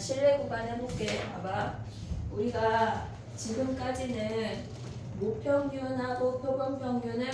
실내 구간 해볼게. 봐봐. 우리가 지금까지는 모평균하고 표본평균을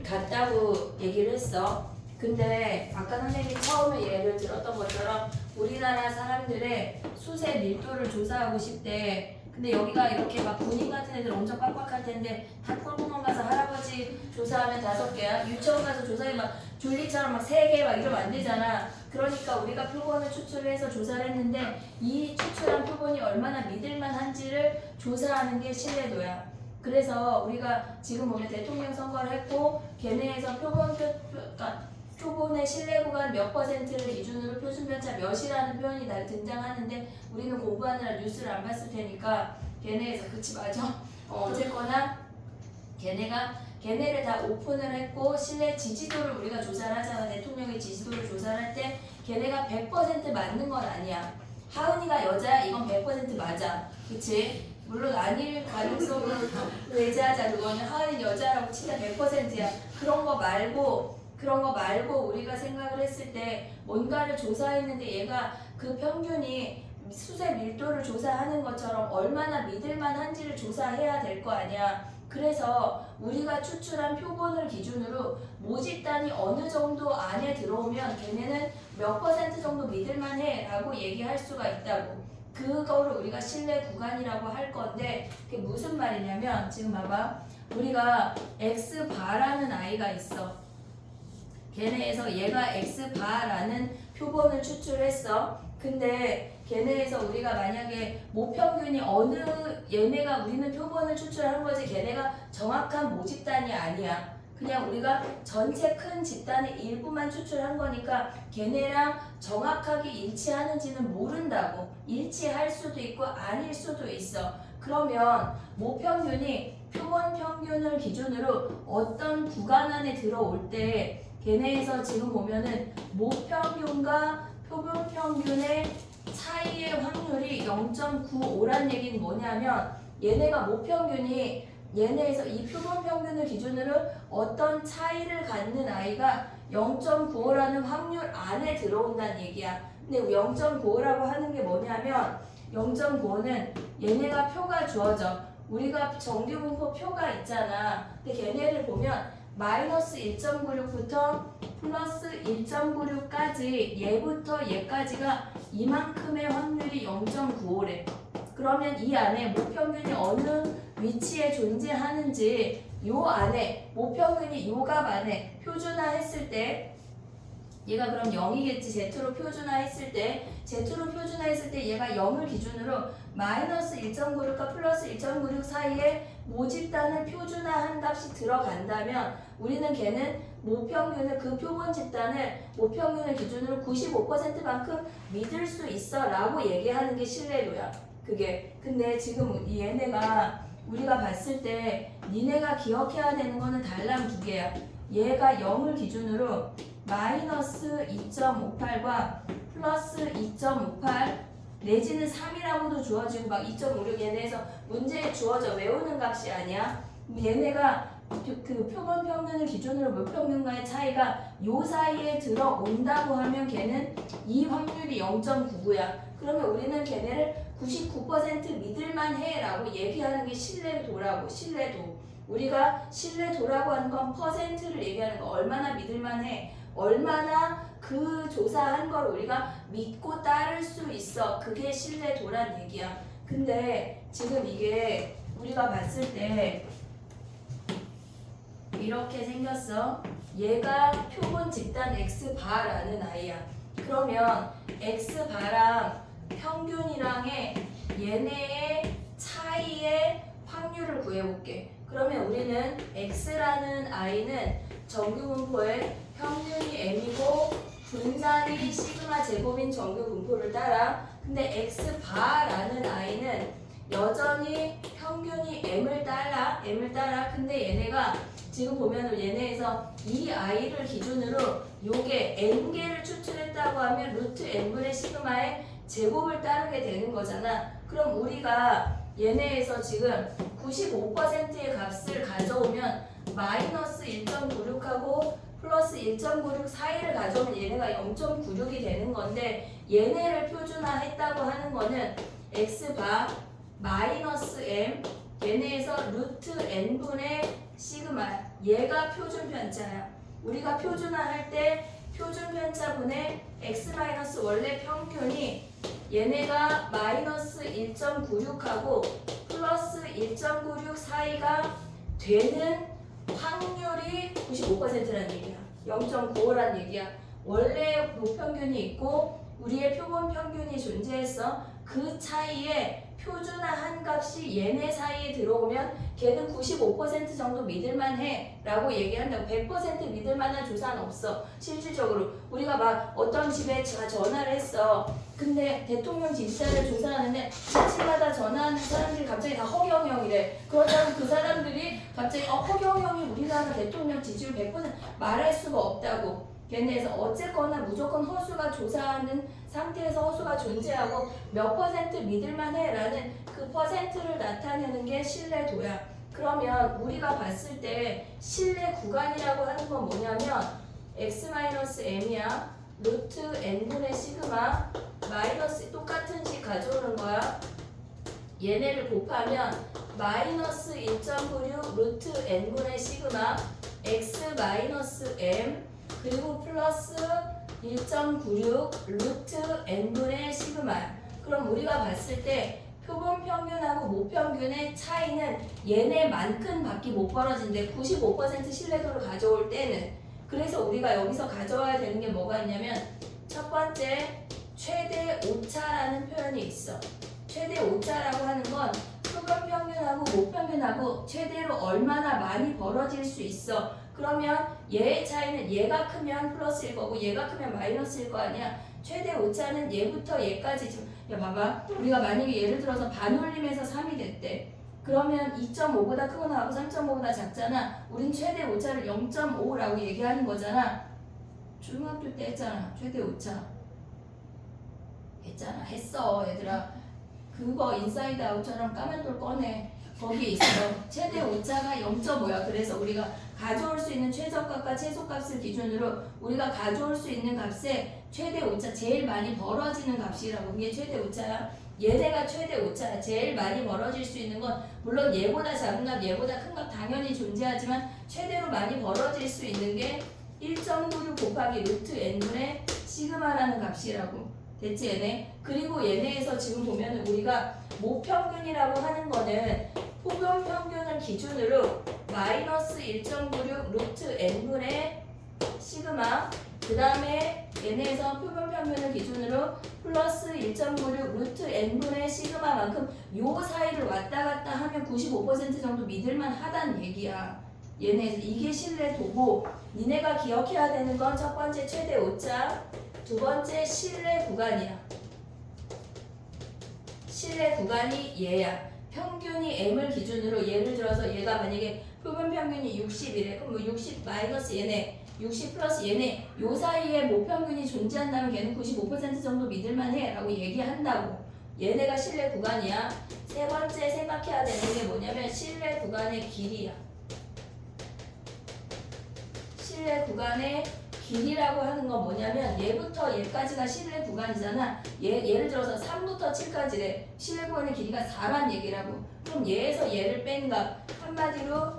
같다고 얘기를 했어. 근데 아까 선생님이 처음에 예를 들었던 것처럼 우리나라 사람들의 수세 밀도를 조사하고 싶대. 근데 여기가 이렇게 막 군인 같은 애들 엄청 빡빡할 텐데 탑골공원 가서 할아버지 조사하면 5개야. 유치원 가서 조사해 막 졸리처럼 막 3개 막 이러면 안 되잖아. 그러니까 우리가 표본을 추출을 해서 조사를 했는데 이 추출한 표본이 얼마나 믿을만한지를 조사하는 게 신뢰도야. 그래서 우리가 지금 보면 대통령 선거를 했고 걔네에서 표본의 신뢰 구간 몇 %를 기준으로 표준 편차 몇이라는 표현이 등장하는데 우리는 공부하느라 뉴스를 안 봤을 테니까 걔네에서 그치 맞아. 어쨌거나 걔네를 다 오픈을 했고 신뢰 지지도를 우리가 조사를 하잖아. 대통령의 지지도를 조사를 할 때 걔네가 100% 맞는 건 아니야. 하은이가 여자야 이건 100% 맞아. 그치? 물론 아닐 가능성은 배제하자. 그거는 하은이 여자라고 치자 100%야. 그런 거 말고 우리가 생각을 했을 때 뭔가를 조사했는데 얘가 그 평균이 수세 밀도를 조사하는 것처럼 얼마나 믿을만한지를 조사해야 될 거 아니야. 그래서 우리가 추출한 표본을 기준으로 모집단이 어느 정도 안에 들어오면 걔네는 몇 % 정도 믿을만해 라고 얘기할 수가 있다고. 그거를 우리가 신뢰 구간이라고 할 건데 그게 무슨 말이냐면 지금 봐봐. 우리가 X바라는 아이가 있어. 걔네에서 얘가 X바라는 표본을 추출했어. 근데 걔네에서 우리가 만약에 모평균이 얘네가 우리는 표본을 추출하는 거지 걔네가 정확한 모집단이 아니야. 그냥 우리가 전체 큰 집단의 일부만 추출한 거니까 걔네랑 정확하게 일치하는지는 모른다고. 일치할 수도 있고 아닐 수도 있어. 그러면 모평균이 표본 평균을 기준으로 어떤 구간 안에 들어올 때 걔네에서 지금 보면은 모평균과 표본 평균의 차이의 확률이 0.95란 얘기는 뭐냐면 얘네가 모평균이 얘네에서 이 표본 평균을 기준으로 어떤 차이를 갖는 아이가 0.95라는 확률 안에 들어온다는 얘기야. 근데 0.95라고 하는 게 뭐냐면 0.95는 얘네가 표가 주어져. 우리가 정규분포 표가 있잖아. 근데 걔네를 보면 마이너스 1.96부터 플러스 1.96까지 얘부터 얘까지가 이만큼의 확률이 0.95래. 그러면 이 안에 모평균이 어느 위치에 존재하는지 요 안에 모평균이 요 값 안에 표준화했을 때 얘가 그럼 0이겠지. Z로 표준화했을 때 얘가 0을 기준으로 마이너스 1.96과 플러스 1.96 사이에 모집단을 표준화한 값이 들어간다면 우리는 걔는 모평균을 그 표본 집단을 모평균을 기준으로 95%만큼 믿을 수 있어 라고 얘기하는 게 신뢰도야. 그게 근데 지금 얘네가 우리가 봤을 때 니네가 기억해야 되는 거는 달랑 2개야. 얘가 0을 기준으로 마이너스 2.58과 플러스 2.58 내지는 3이라고도 주어지고 막 2.56 얘네에서 문제에 주어져 외우는 값이 아니야. 얘네가 그 표본 평균을 기준으로 모평균과의 차이가 요 사이에 들어온다고 하면 걔는 이 확률이 0.99야. 그러면 우리는 걔네를 99% 믿을만해 라고 얘기하는 게 신뢰도라고. 신뢰도. 우리가 신뢰도라고 하는 건 퍼센트를 얘기하는 거. 얼마나 믿을만해. 얼마나 그 조사한 걸 우리가 믿고 따를 수 있어. 그게 신뢰도란 얘기야. 근데 지금 이게 우리가 봤을 때 이렇게 생겼어. 얘가 표본 집단 X바라는 아이야. 그러면 X바랑 평균이랑의 얘네의 차이의 확률을 구해볼게. 그러면 우리는 X라는 아이는 정규분포의 평균이 M이고 분산이 시그마 제곱인 정규분포를 따라. 근데 X바라는 아이는 여전히 평균이 M을 따라. 근데 얘네가 지금 보면은 얘네에서 이 아이를 기준으로 요게 N개를 추출했다고 하면 루트 N분의 시그마의 제곱을 따르게 되는 거잖아. 그럼 우리가 얘네에서 지금 95%의 값을 가져오면 마이너스 1.96하고 플러스 1.96 사이를 가져오면 얘네가 0.96이 되는 건데 얘네를 표준화했다고 하는 거는 x바 마이너스 m 얘네에서 루트 n분의 시그마 얘가 표준 편차야. 우리가 표준화할 때 표준 편차분의 x 마이너스 원래 평균이 얘네가 마이너스 1.96하고 플러스 1.96 사이가 되는 확률이 95%라는 얘기야. 0.95라는 얘기야. 원래 무평균이 있고 우리의 표본 평균이 존재했어. 그 차이에 표준화한 값이 얘네 사이에 들어오면 걔는 95% 정도 믿을만 해 라고 얘기한다고. 100% 믿을만한 조사는 없어. 실질적으로 우리가 막 어떤 집에 전화를 했어. 근데 대통령 지지자를 조사하는데 집집마다 전화하는 사람들이 갑자기 다 허경영이래. 그렇다고 그 사람들이 갑자기 허경영이 우리나라 대통령 지지율 100% 말할 수가 없다고. 걔네에서 어쨌거나 무조건 허수가 조사하는 상태에서 허수가 존재하고 몇 퍼센트 믿을만해 라는 그 퍼센트를 나타내는 게 신뢰도야. 그러면 우리가 봤을 때 신뢰 구간이라고 하는 건 뭐냐면 x-m이야. 루트 n분의 시그마 마이너스 똑같은 식 가져오는 거야. 얘네를 곱하면 마이너스 1.96 루트 n분의 시그마 x 마이너스 m 그리고 플러스 1.96 루트 n분의 시그마. 그럼 우리가 봤을 때 표본 평균하고 모평균의 차이는 얘네만큼 밖에 못 벌어진대. 95% 신뢰도를 가져올 때는. 그래서 우리가 여기서 가져와야 되는 게 뭐가 있냐면 첫 번째 최대 오차라는 표현이 있어. 최대 오차라고 하는 건 표본 평균하고 모평균하고 최대로 얼마나 많이 벌어질 수 있어. 그러면 얘의 차이는 얘가 크면 플러스일 거고 얘가 크면 마이너스일 거 아니야. 최대 오차는 얘부터 얘까지 지금 야 봐봐. 우리가 만약에 예를 들어서 반올림에서 3이 됐대. 그러면 2.5보다 크거나 하고 3.5보다 작잖아. 우린 최대 오차를 0.5라고 얘기하는 거잖아. 중학교 때 했잖아. 최대 오차. 했잖아. 했어 얘들아. 그거 인사이드 아웃처럼 까만돌 꺼내. 거기 있어. 최대 오차가 0.5야. 그래서 우리가 가져올 수 있는 최저값과 최소값을 기준으로 우리가 가져올 수 있는 값에 최대 오차 제일 많이 벌어지는 값이라고. 그게 최대 오차야. 얘네가 최대 오차야. 제일 많이 벌어질 수 있는 건 물론 얘보다 작은 값, 얘보다 큰 값 당연히 존재하지만 최대로 많이 벌어질 수 있는 게 1.96 곱하기 루트 n분의 시그마라는 값이라고. 됐지 얘네? 그리고 얘네에서 지금 보면은 우리가 모평균이라고 하는 거는 표본 평균을 기준으로 마이너스 1.96 루트 n분의 시그마 그 다음에 얘네에서 표본 평균을 기준으로 플러스 1.96 루트 n분의 시그마만큼 요 사이를 왔다 갔다 하면 95% 정도 믿을만 하다는 얘기야. 얘네에서 이게 신뢰도고 니네가 기억해야 되는 건 첫 번째 최대 오차 두 번째 신뢰 구간이야. 신뢰 구간이 얘야. 평균이 m을 기준으로 예를 들어서 얘가 만약에 표본 평균이 60이래. 그럼 뭐 60 마이너스 얘네 60 플러스 얘네 요 사이에 모평균이 존재한다면 걔는 95% 정도 믿을만해 라고 얘기한다고. 얘네가 신뢰 구간이야. 세 번째 생각해야 되는 게 뭐냐면 신뢰 구간의 길이야. 신뢰 구간의 길이라고 하는 건 뭐냐면 얘부터 얘까지가 신뢰 구간이잖아. 예를 들어서 3부터 7까지래. 신뢰 구간의 길이가 4란 얘기라고. 그럼 얘에서 얘를 뺀 값 한마디로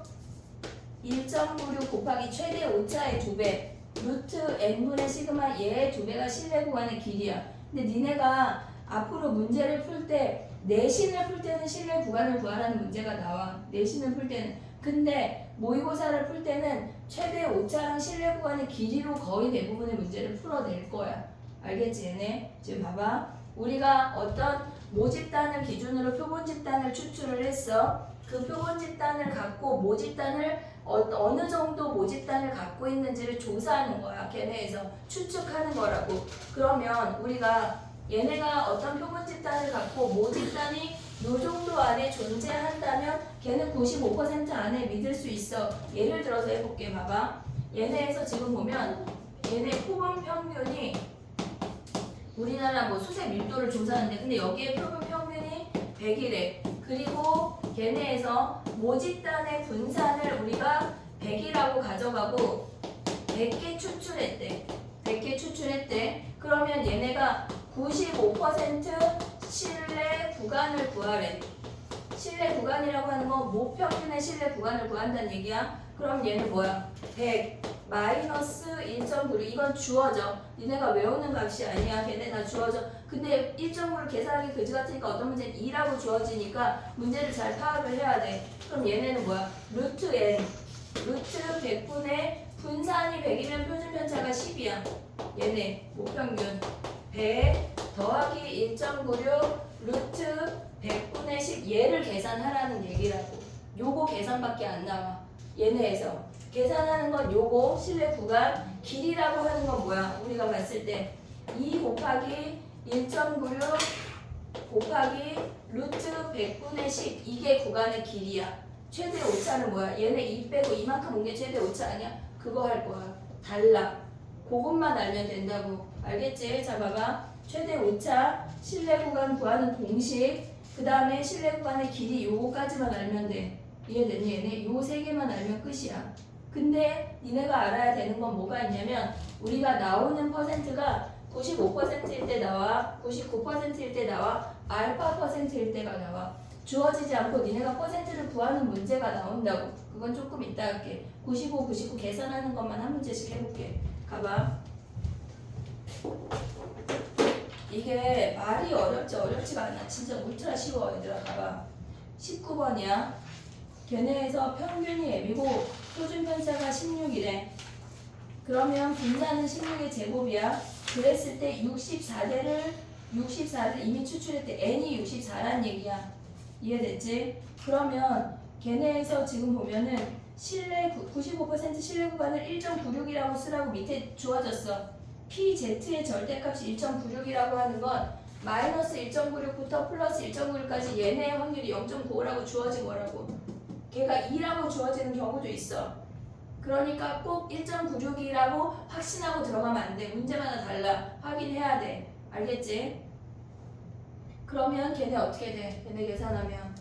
1.96 곱하기 최대 오차의 2배 루트 n분의 시그마 얘의 2배가 신뢰 구간의 길이야. 근데 니네가 앞으로 문제를 풀 때 내신을 풀 때는 신뢰 구간을 구하라는 문제가 나와. 내신을 풀 때는. 근데 모의고사를 풀 때는 최대 오차랑 신뢰 구간의 길이로 거의 대부분의 문제를 풀어낼 거야. 알겠지 얘네? 지금 봐봐. 우리가 어떤 모집단을 기준으로 표본 집단을 추출을 했어. 그 표본 집단을 갖고 모집단을 어느 정도 모집단을 갖고 있는지를 조사하는 거야. 걔네에서 추측하는 거라고. 그러면 우리가 얘네가 어떤 표본 집단을 갖고 모집단이 요 정도 안에 존재한다면 걔는 95% 안에 믿을 수 있어. 예를 들어서 해볼게. 봐봐. 얘네에서 지금 보면 얘네 표본 평균이 우리나라 뭐 수세 밀도를 조사하는데 근데 여기에 표본 평균이 100이래. 그리고 걔네에서 모집단의 분산을 우리가 100이라고 가져가고 100개 추출했대. 100개 추출했대. 그러면 얘네가 95% 신뢰 구간을 구하래. 신뢰 구간이라고 하는 건 모평균의 신뢰 구간을 구한다는 얘기야. 그럼 얘는 뭐야? 100 마이너스 1.96. 이건 주어져. 니네가 외우는 값이 아니야. 걔네 다 주어져. 근데 1.9를 계산하기 그지 같으니까 어떤 문제는 2라고 주어지니까 문제를 잘 파악을 해야 돼. 그럼 얘네는 뭐야? 루트 n. 루트 100분의 분산이 100이면 표준 편차가 10이야. 얘네 모평균 100 더하기 1.96 루트 100분의 10 얘를 계산하라는 얘기라고. 요거 계산밖에 안 나와. 얘네에서 계산하는 건 요거 신뢰 구간 길이라고 하는 건 뭐야? 우리가 봤을 때 2 곱하기 1.96 곱하기 루트 100분의 10 이게 구간의 길이야. 최대 오차는 뭐야? 얘네 2 빼고 이만큼 온 게 최대 오차 아니야? 그거 할 거야. 달라. 그것만 알면 된다고. 알겠지? 자 봐봐. 최대 오차, 실내 구간 구하는 공식, 그 다음에 실내 구간의 길이 요거까지만 알면 돼. 이해됐니? 얘네 요 세 개만 알면 끝이야. 근데 니네가 알아야 되는 건 뭐가 있냐면 우리가 나오는 퍼센트가 95%일 때 나와, 99%일 때 나와, 알파 %일 때가 나와. 주어지지 않고 니네가 퍼센트를 구하는 문제가 나온다고. 그건 조금 이따 할게. 95, 99 계산하는 것만 한 문제씩 해볼게. 가봐. 이게 말이 어렵지가 않아. 진짜 울트라 쉬워. 얘들아 가봐. 19번이야. 걔네에서 평균이 M이고 표준 편차가 16이래. 그러면 분산은 16의 제곱이야. 그랬을 때 64를 이미 추출했대. n이 64란 얘기야. 이해됐지? 그러면 걔네에서 지금 보면은 신뢰 95% 신뢰 구간을 1.96이라고 쓰라고 밑에 주어졌어. PZ의 절대값이 1.96이라고 하는 건 마이너스 1.96부터 플러스 1.96까지 얘네의 확률이 0.95라고 주어진 거라고. 걔가 2라고 주어지는 경우도 있어. 그러니까 꼭 1.96이라고 확신하고 들어가면 안 돼. 문제마다 달라. 확인해야 돼. 알겠지? 그러면 걔네 어떻게 돼? 걔네 계산하면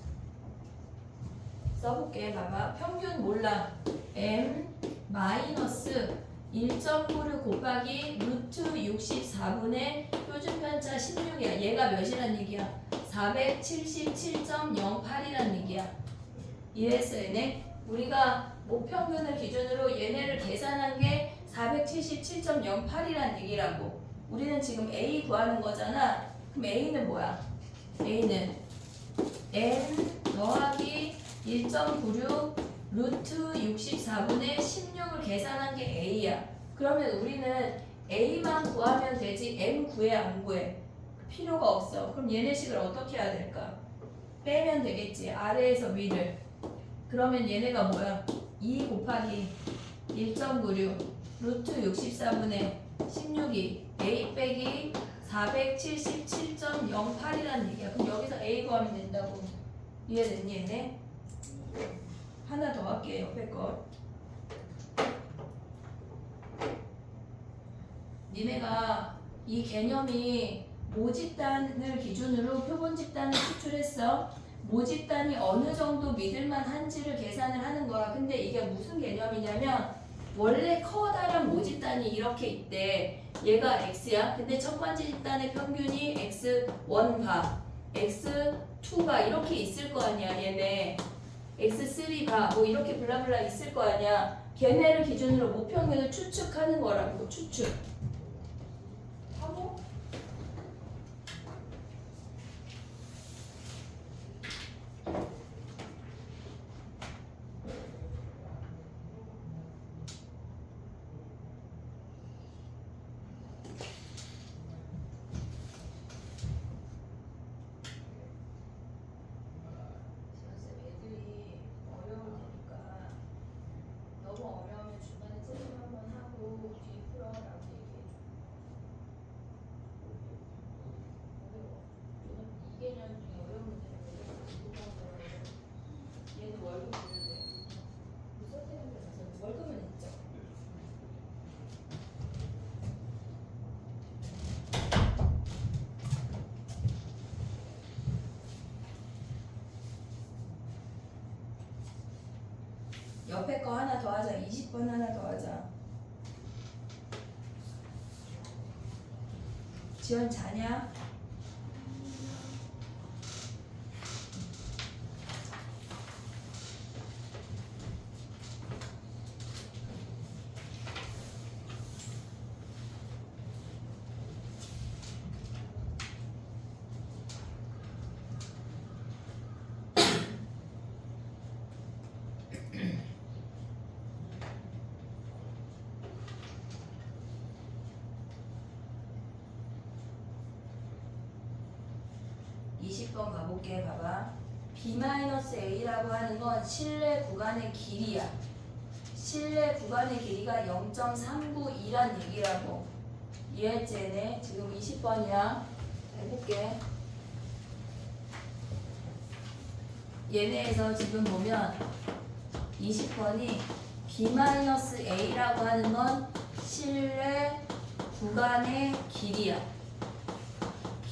써볼게. 봐봐. 평균 몰라. m 마이너스 1.96 곱하기 루트 64분의 표준 편차 16이야. 얘가 몇이란 얘기야? 477.08이란 얘기야. 이해했어 얘네? 우리가 모평균을 기준으로 얘네를 계산한 게 477.08이란 얘기라고. 우리는 지금 A 구하는 거잖아. 그럼 A는 뭐야? A는 n 더하기 1.96 루트 64분의 16을 계산한 게 A야. 그러면 우리는 A만 구하면 되지 M 구해 안 구해? 필요가 없어. 그럼 얘네식을 어떻게 해야 될까? 빼면 되겠지. 아래에서 위를. 그러면 얘네가 뭐야? 2 곱하기 1.96 루트 64분의 16이 A 빼기 477.08이라는 얘기야. 그럼 여기서 A 구하면 된다고. 이해됐니 얘네? 하나 더 할게. 옆에 거. 니네가 이 개념이 모집단을 기준으로 표본 집단을 추출했어. 모집단이 어느 정도 믿을만한지를 계산을 하는 거야. 근데 이게 무슨 개념이냐면 원래 커다란 모집단이 이렇게 있대. 얘가 x야. 근데 첫 번째 집단의 평균이 x1바, x2바 이렇게 있을 거 아니야. 얘네 x3바 뭐 이렇게 블라블라 있을 거 아니야. 걔네를 기준으로 모평균을 추측하는 거라고. 추측. 하고 옆에 거 하나 더 하자. 20번 하나 더 하자. 지연 자냐? (20번) 가볼게. 봐봐. B-A라고 하는 건 실내 구간의 길이야. 실내 구간의 길이가 0.392란 얘기라고. 이해했지? 지금 20번이야. 해볼게. 얘네에서 지금 보면 20번이 B-A라고 하는 건 실내 구간의 길이야.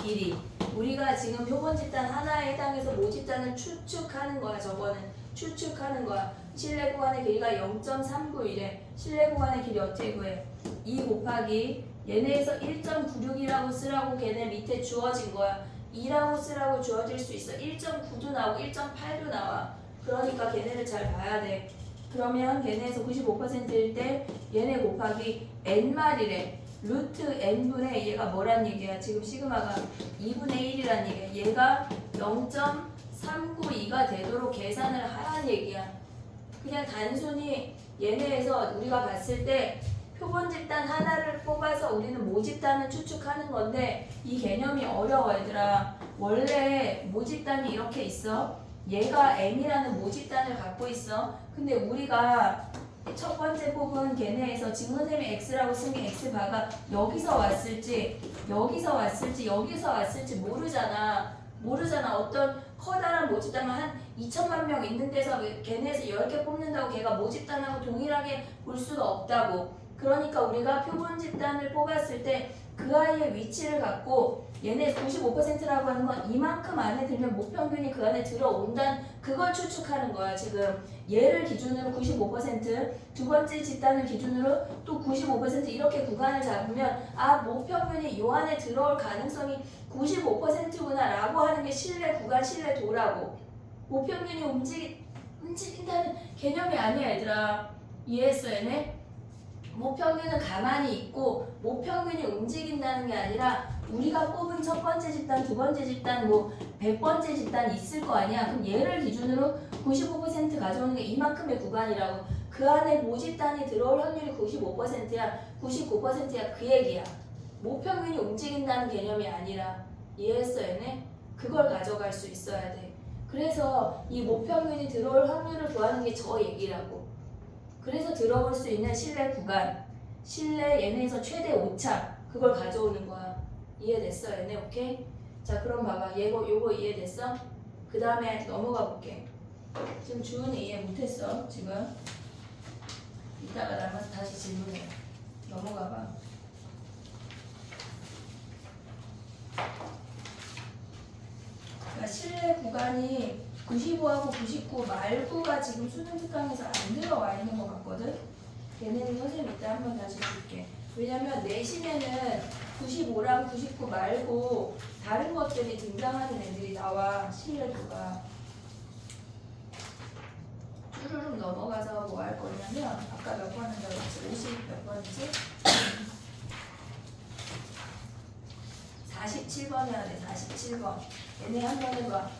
길이. 우리가 지금 표본 집단 하나에 해당해서 모집단을 추측하는 거야. 저거는 추측하는 거야. 실내 구간의 길이가 0.391에 실내 구간의 길이 어떻게 구해? 2 곱하기 얘네에서 1.96이라고 쓰라고 걔네 밑에 주어진 거야. 2라고 쓰라고 주어질 수 있어. 1.9도 나오고 1.8도 나와. 그러니까 걔네를 잘 봐야 돼. 그러면 걔네에서 95%일 때 얘네 곱하기 n마리래. 루트 n분의 얘가 뭐란 얘기야? 지금 시그마가 2분의 1이란 얘기야. 얘가 0.392가 되도록 계산을 하란 얘기야. 그냥 단순히 얘네에서 우리가 봤을 때 표본 집단 하나를 뽑아서 우리는 모집단을 추측하는 건데 이 개념이 어려워 얘들아. 원래 모집단이 이렇게 있어. 얘가 m이라는 모집단을 갖고 있어. 근데 우리가 첫 번째 뽑은 걔네에서 지금 선생님이 x라고 쓴 게 x바가 여기서 왔을지 여기서 왔을지 여기서 왔을지 모르잖아. 어떤 커다란 모집단만 한 2천만 명 있는 데서 걔네에서 10개 뽑는다고 걔가 모집단하고 동일하게 볼 수가 없다고. 그러니까 우리가 표본 집단을 뽑았을 때 그 아이의 위치를 갖고 얘네 95%라고 하는 건 이만큼 안에 들면 모평균이 그 안에 들어온다는 그걸 추측하는 거야. 지금 얘를 기준으로 95%, 두 번째 집단을 기준으로 또 95% 이렇게 구간을 잡으면 아 모평균이 요 안에 들어올 가능성이 95%구나 라고 하는 게 실내 구간, 실내 도라고. 모평균이 움직인다는 개념이 아니야 얘들아. 이해했어 얘네? 모평균은 가만히 있고 모평균이 움직인다는 게 아니라 우리가 뽑은 첫 번째 집단, 두 번째 집단, 뭐 100번째 집단 있을 거 아니야. 그럼 얘를 기준으로 95% 가져오는 게 이만큼의 구간이라고. 그 안에 모집단이 들어올 확률이 95%야. 99%야. 그 얘기야. 모평균이 움직인다는 개념이 아니라. 이해했어 얘네? 그걸 가져갈 수 있어야 돼. 그래서 이 모평균이 들어올 확률을 구하는 게 저 얘기라고. 그래서 들어올 수 있는 실내 구간, 실내 얘네에서 최대 오차 그걸 가져오는 거야. 이해됐어 얘네? 오케이? 자 그럼 봐봐. 요거 이해됐어? 그 다음에 넘어가 볼게. 지금 주은이 이해 못했어 지금. 이따가 남아서 다시 질문해. 넘어가 봐. 그러니까 실내 구간이 95하고 99 말고가 지금 수능 특강에서 안 들어와 있는 것 같거든? 걔네는 선생님 이따 한번 다시 줄게. 왜냐면 내신에는 95랑 99 말고 다른 것들이 등장하는 애들이 나와. 실내구가. 쭈루룩 넘어가서 뭐 할 거냐면 아까 몇 번 한다고 했지? 50 몇 번이지? 47번 해야 돼. 47번. 얘네 한번 해봐.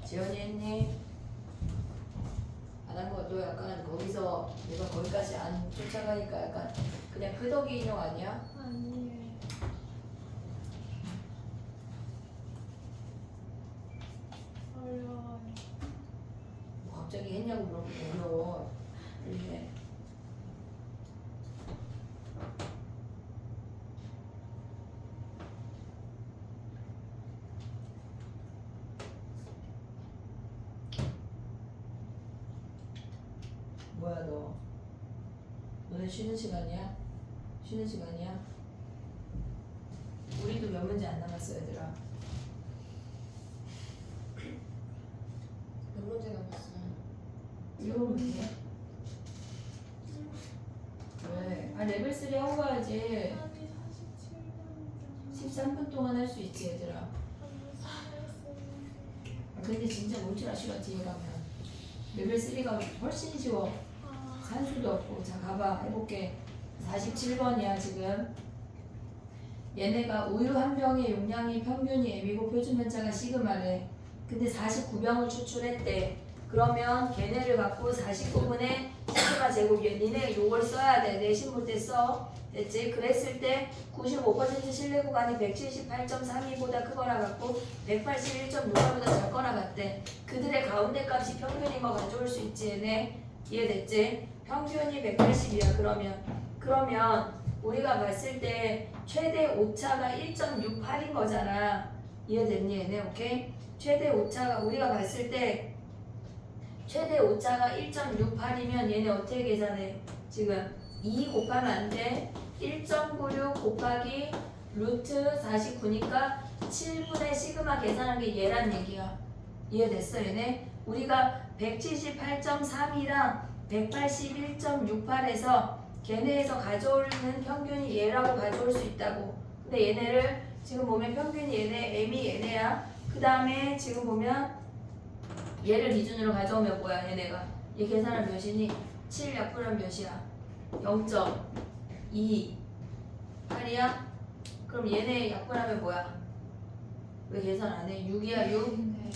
지연이 했니? 안 한 것도 약간 거기서 내가 거기까지 안 쫓아가니까 약간 그냥 끄덕이 인형 아니야? 아니에요. 어려워요. 뭐 갑자기 했냐고 물어보면 어려워. 이렇게. 뭐야 너? 너네 쉬는 시간이야? 쉬는 시간이야? 우리도 몇 문제 안 남았어 얘들아. 몇 문제 남았어요? 이거 문제? 왜? 아 레벨 3 하고 가야지. 아니 47분 13분 동안 할 수 있지 얘들아. 아, 근데 진짜 뭔 줄 아시겠지 뒤에 가면 레벨 3가 훨씬 쉬워. 산수도 없고. 자 가봐 해볼게. 47번이야 지금. 얘네가 우유 한 병의 용량이 평균이 M이고 표준 편차가 시그마래. 근데 49병을 추출했대. 그러면 걔네를 갖고 49분의 시그마 제곱. 니네 요걸 써야 돼. 내신 볼 때 써. 됐지? 그랬을 때 95% 신뢰 구간이 178.32보다 크거나 같고 181.68보다 작거나 같대. 그들의 가운데 값이 평균인 거 가져올 수 있지 얘네. 이해됐지? 평균이 180이야 그러면 우리가 봤을 때 최대 오차가 1.68인 거잖아. 이해됐니 얘네? 오케이? 최대 오차가 우리가 봤을 때 최대 오차가 1.68이면 얘네 어떻게 계산해? 지금 2 곱하면 안 돼. 1.96 곱하기 루트 49니까 7분의 시그마 계산한 게 얘란 얘기야. 이해됐어 얘네? 우리가 178.32랑 181.68에서 걔네에서 가져오는 평균이 얘라고 가져올 수 있다고. 근데 얘네를 지금 보면 평균이 얘네, M이 얘네야. 그 다음에 지금 보면 얘를 기준으로 가져오면 뭐야 얘네가. 얘 계산은 몇이니? 7 약분은 몇이야? 0.2 8이야? 그럼 얘네 약분하면 뭐야? 왜 계산 안 해? 6이야 6? 네.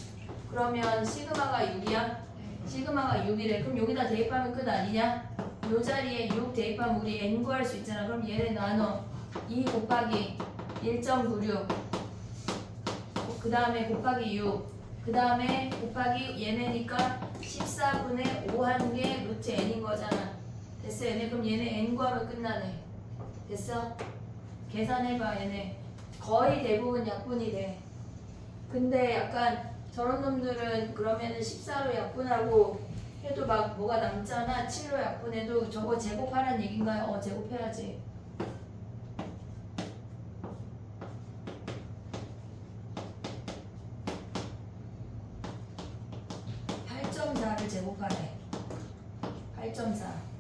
그러면 시그마가 6이야? 시그마가 6이래. 그럼 여기다 대입하면 끝 아니냐? 요 자리에 6 대입하면 우리 n 구할 수 있잖아. 그럼 얘네 나눠 2 곱하기 1.96 그 다음에 곱하기 6 그 다음에 곱하기 얘네니까 14분의 5 한 게 루트 n인 거잖아. 됐어 얘네? 그럼 얘네 n 구하면 끝나네. 됐어? 계산해봐 얘네. 거의 대부분 약분이 돼. 근데 약간 저런 놈들은 그러면은 14로 약분하고 해도 막 뭐가 남잖아. 7로 약분해도 저거 제곱하라는 얘긴가요? 제곱해야지. 를 제곱하래. 8.4.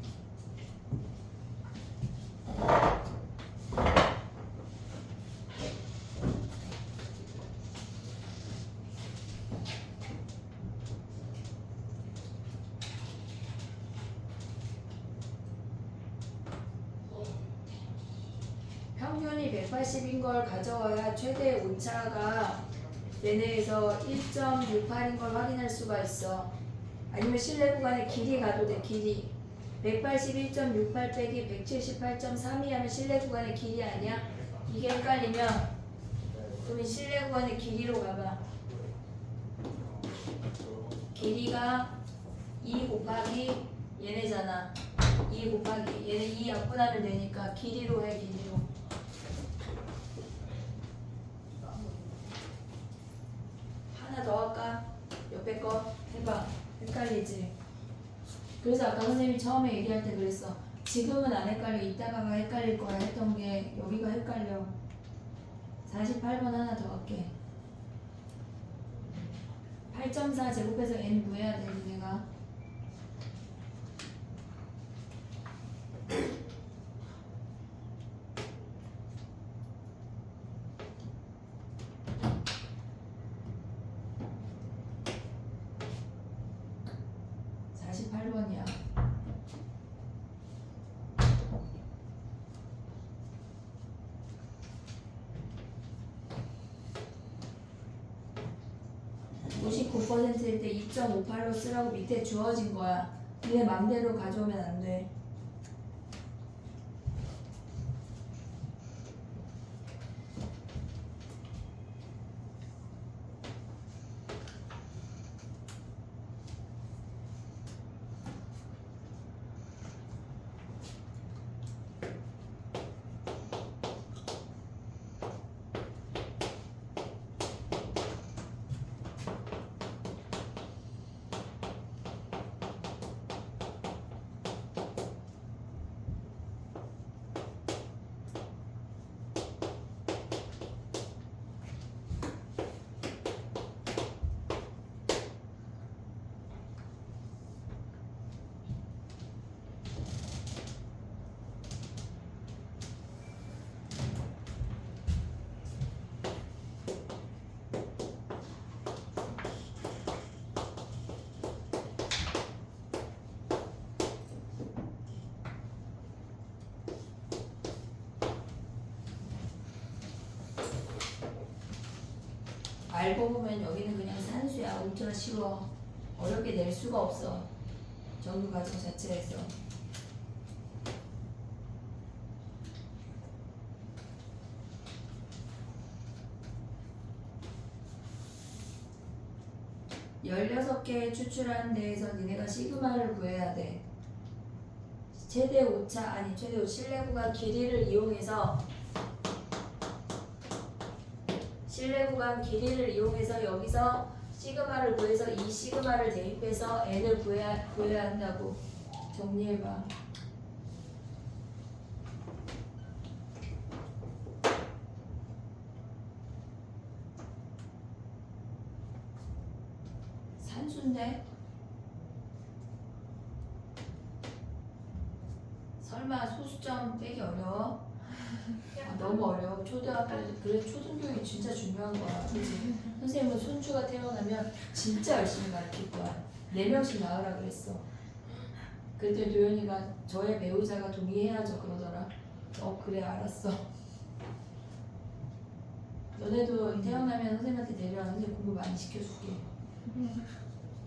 평균이 180인 걸 가져와야 최대 오차가 얘네에서 1.68인 걸 확인할 수가 있어. 아니면 실내 구간의 길이 가도 돼. 길이 181.68 빼기 178.32 하면 실내 구간의 길이 아니야? 이게 헷갈리면 그러면 실내 구간의 길이로 가봐. 길이가 2 곱하기 얘네잖아. 2 곱하기 얘네 2 약분하면 되니까 길이로 해. 길이로. 하나 더 할까? 옆에 거 해봐. 헷갈리지? 그래서 아까 선생님이 처음에 얘기할 때 그랬어. 지금은 안 헷갈려. 이따가가 헷갈릴 거야 했던 게 여기가 헷갈려. 48번 하나 더 할게. 8.4 제곱해서 n 구해야 돼 내가. (48번이야) 99%일 때 2.58로 쓰라고 밑에 주어진 거야. 니네 맘대로 가져오면 안 돼. 알고 보면 여기는 그냥 산수야. 울트라 쉬워. 어렵게 낼 수가 없어. 정규 과정 자체에서. (16개) 추출하는 데에서 니네가 시그마를 구해야 돼. 최대 오차 아니 최대 실내 구간 길이를 이용해서 여기서 시그마를 구해서 이 시그마를 대입해서 n을 구해야 한다고. 정리해봐. 산수인데? 설마 소수점 빼기 어려워? 아, 너무 어려워. 초등학교에서 그래 초등교육이 진짜 중요한 거야. 그치? 선생님은 손주가 태어나면 진짜 열심히 가르칠 거야. 4명씩 낳으라 그랬어. 그때 도연이가 저의 배우자가 동의해야죠 그러더라. 그래 알았어. 너네도 태어나면 선생님한테 내려와. 선생님 공부 많이 시켜줄게.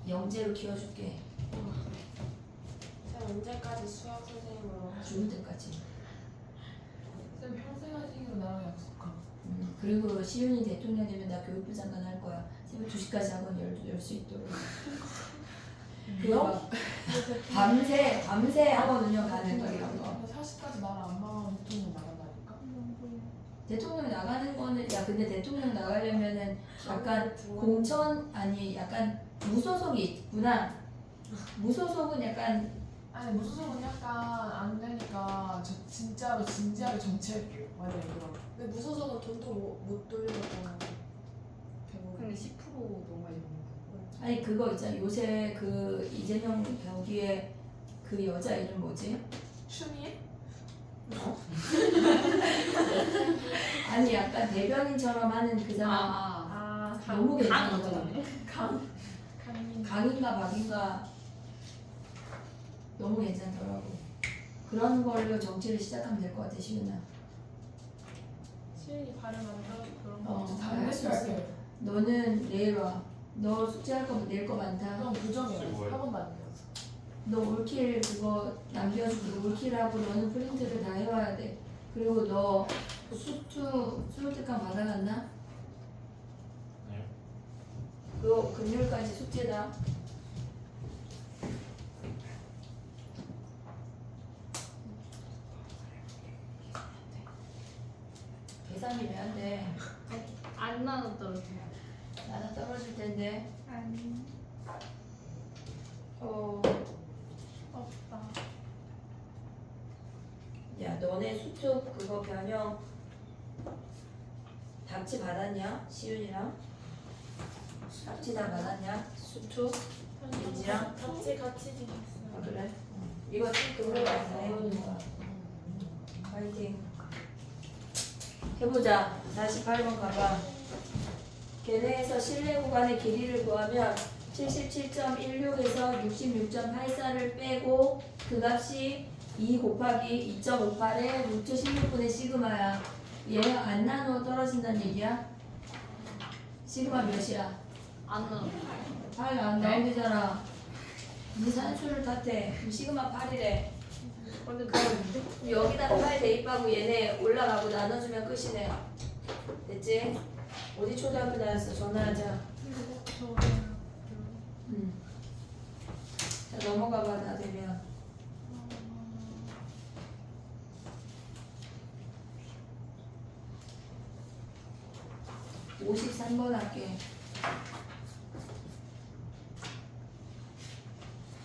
영재로 키워줄게. 제가 언제까지 수학 선생님으로 죽을 때까지. 쌤 평생 하시기로 나랑 약속함. 그리고 시윤이 대통령 되면 나 교육부 장관 할 거야. 새벽 2시까지 학원 열 수 있도록. 그거 밤새 학원 운영 가는 거 이런 거. 40까지 나랑 안 망하면 대통령 나간다니까? 대통령 나가는 거는 야 근데 대통령 나가려면은 약간 공천 아니 약간 무소속이 있구나. 무소속은 약간 아니 무소속은 약간 안 되니까 저 진짜로 진지하게 정치할게요. 만약에 그럼. 근데 무소속은 돈도 못 돌려서 대부분 근데 10% 너무 많이 먹는 거. 아니 그거 있잖아. 요새 그 이재명 벽위에 그 여자 이름 뭐지? 추미애? 아니 약간 대변인처럼 하는 그 사람 너무 괜찮더라. 강인가 박인가 너무 괜찮더라고. 그런 걸로 정치를 시작하면 될 것 같아 시윤아. 시윤이 발음 안 들어서 그런 거. 저 알 다른 수 거 있어. 할게요. 너는 내일 와. 너 숙제할 거 낼 거 많다. 그럼 부정해요. 뭐예요? 학원도 안 돼요. 너 올킬 그거 남겨주고 올킬하고 너는 프린트를 다 해와야 돼. 그리고 너 수투 수료특강 받아갔나? 네. 그거 금요일까지 숙제다. 계산이면 안 돼. 안 나눠 떨어지면. 나는 떨어질 텐데. 아니. 없다. 야 너네 수특 그거 변형 답지 받았냐? 시윤이랑? 답지 다 받았냐? 수특? 민지랑? 같이 아 지냈어요. 그래? 이거 그걸로 안 해보는 거야. 파이팅. 해보자. 48번 가봐. 걔네에서 실내 구간의 길이를 구하면 77.16에서 66.84를 빼고 그 값이 2 곱하기 2.58의 루트 16분의 시그마야. 얘 안 나누어 떨어진다는 얘기야? 시그마 몇이야? 안 나눠. 8 안 나오잖아. 네 산수를 탓해. 시그마 8이래. 근데 나는데? 여기다가 8 대입하고 얘네 올라가고 나눠주면 끝이네. 됐지? 어디 초등학교 다녔어? 전화하자. 자, 넘어가봐, 다 되면. 53번 할게.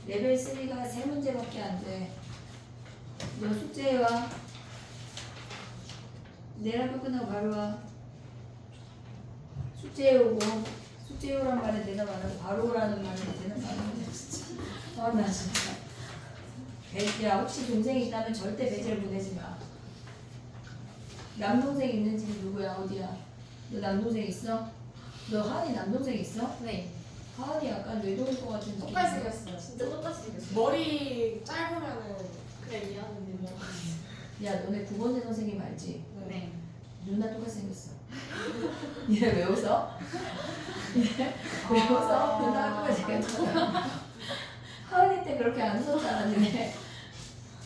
레벨 3가 3문제밖에 안 돼. 너 숙제해와. 내일 학교 끝나고 바로 와. 숙제해오고, 숙제해오란 말에 내가 말하고 바로 오라는 말에 내가 말하는데 진짜. 아, 나 진짜. 야, 혹시 동생이 있다면 절대 배제를 보내지 마. 남동생 있는 집이 누구야? 어디야? 너 남동생 있어? 너 하은이 남동생 있어? 네. 하은이 약간 외동일 것 같은 느낌. 똑같이 생겼어요. 진짜 똑같이 생겼어. 머리 짧으면은 그래 미안한데 뭐. 야, 너네 9번째 선생님 알지? 네. 누나 똑같이 생겼어. 얘 왜 웃어? 얘 왜 웃어? 누나 똑같이 생겼잖아. 하은이 때 그렇게 안 웃었잖아, 너네.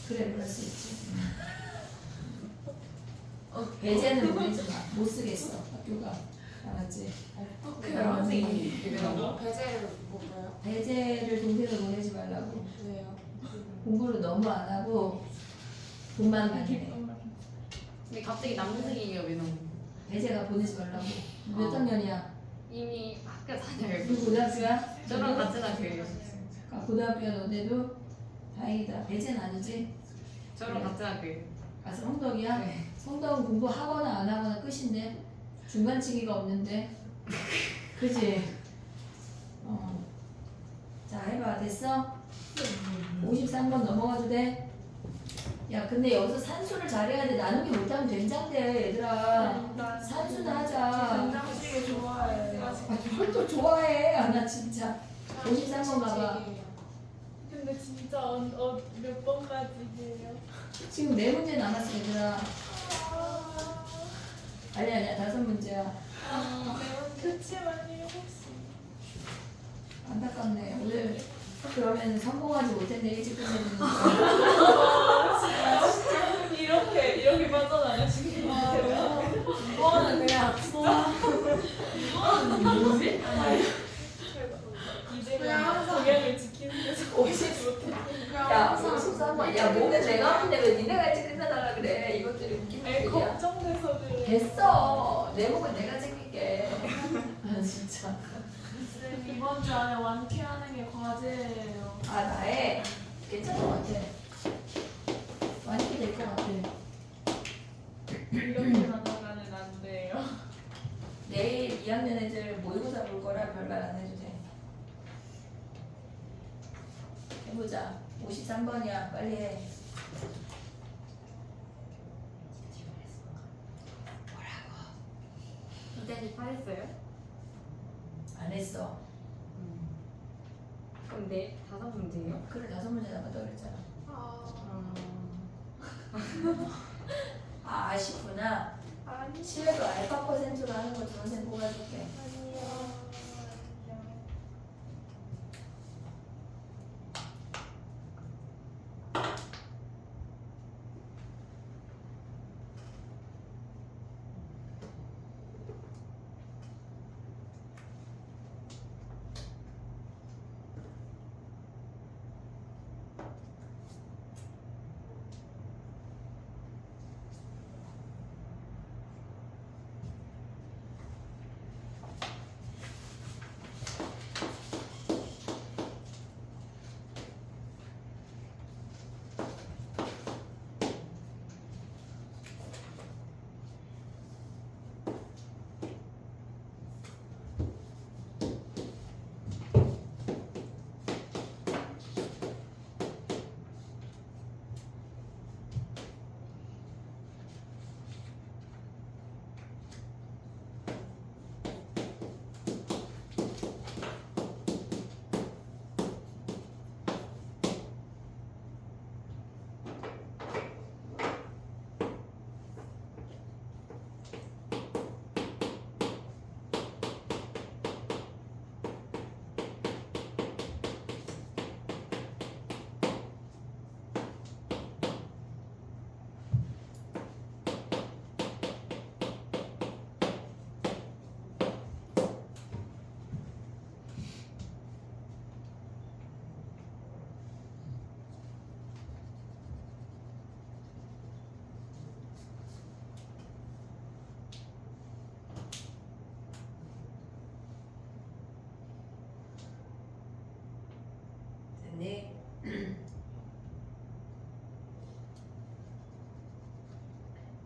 그래, 그럴 수 있지. 배제는 보내지 마. 못 쓰겠어, 학교가. 알았지? 어떡해요. 선생님이 배제를 못 봐요? 배제를 동생을 보내지 말라고. 왜요? 공부를 너무 안 하고 돈만 많이 내. 근데 갑자기 남동생이가 왜 나오는 거야? 배제가 보내지 말라고. 몇 학년이야? 이미 학교 다녀요. 그 고등학교야? 저랑 같은 학교예요. 아, 고등학교야 너네도? 다행이다. 배제는 아니지? 저랑 같은 학교예요. 아, 성덕이야? 네. 성덕은 공부하거나 안 하거나 끝인데 중간치기가 없는데 그지? 자, 해봐. 됐어? 53번 넘어가도 돼? 야, 근데 여기서 산수를 잘해야 돼. 나누기 못하면 된장돼, 얘들아. 산수나 하자. 된장찌개 좋아해요. 아, 뭘또 좋아해. 아, 나 진짜. 53번 가봐. 근데 진짜 몇 번까지 해요? 지금 4문제 남았어, 얘들아. 아니야, 5문제야. 그치만 7시. 안타깝네. 오늘 그러면 성공하지 못했네. 일찍 끝내는 거. 이렇게 빠져나가시는 거예요? 이거는 그냥 뭐지? 이제 그냥 항상 공약을 지키는 데서 50. 야, 53번. 야, 뭐는 내가 하는데 왜 니네가 일찍 끝내달라 그래. 이것들이 웃긴 아니 것들이야. 걱정돼서 그래. 됐어. 내 목은 내가 챙길게. 아, 진짜. 쌤 이번 주 안에 완쾌하는 게 과제예요. 아, 나의 괜찮은 것 같아. 많이 될 것 같아. 이렇게 나가면 안 돼요. 내일 2학년 애들 모의고사 볼 거라 별말 안 해도 돼. 해보자. 53번이야. 빨리 해. 이자리 파했어요? 안 했어. 그럼 네 5문제예요? 그래, 5문제 남았다 그랬잖아. 아, 아쉽구나. 아니 실외도 알파 퍼센트로 하는 거 선생님 뽑아줄게. 아니요.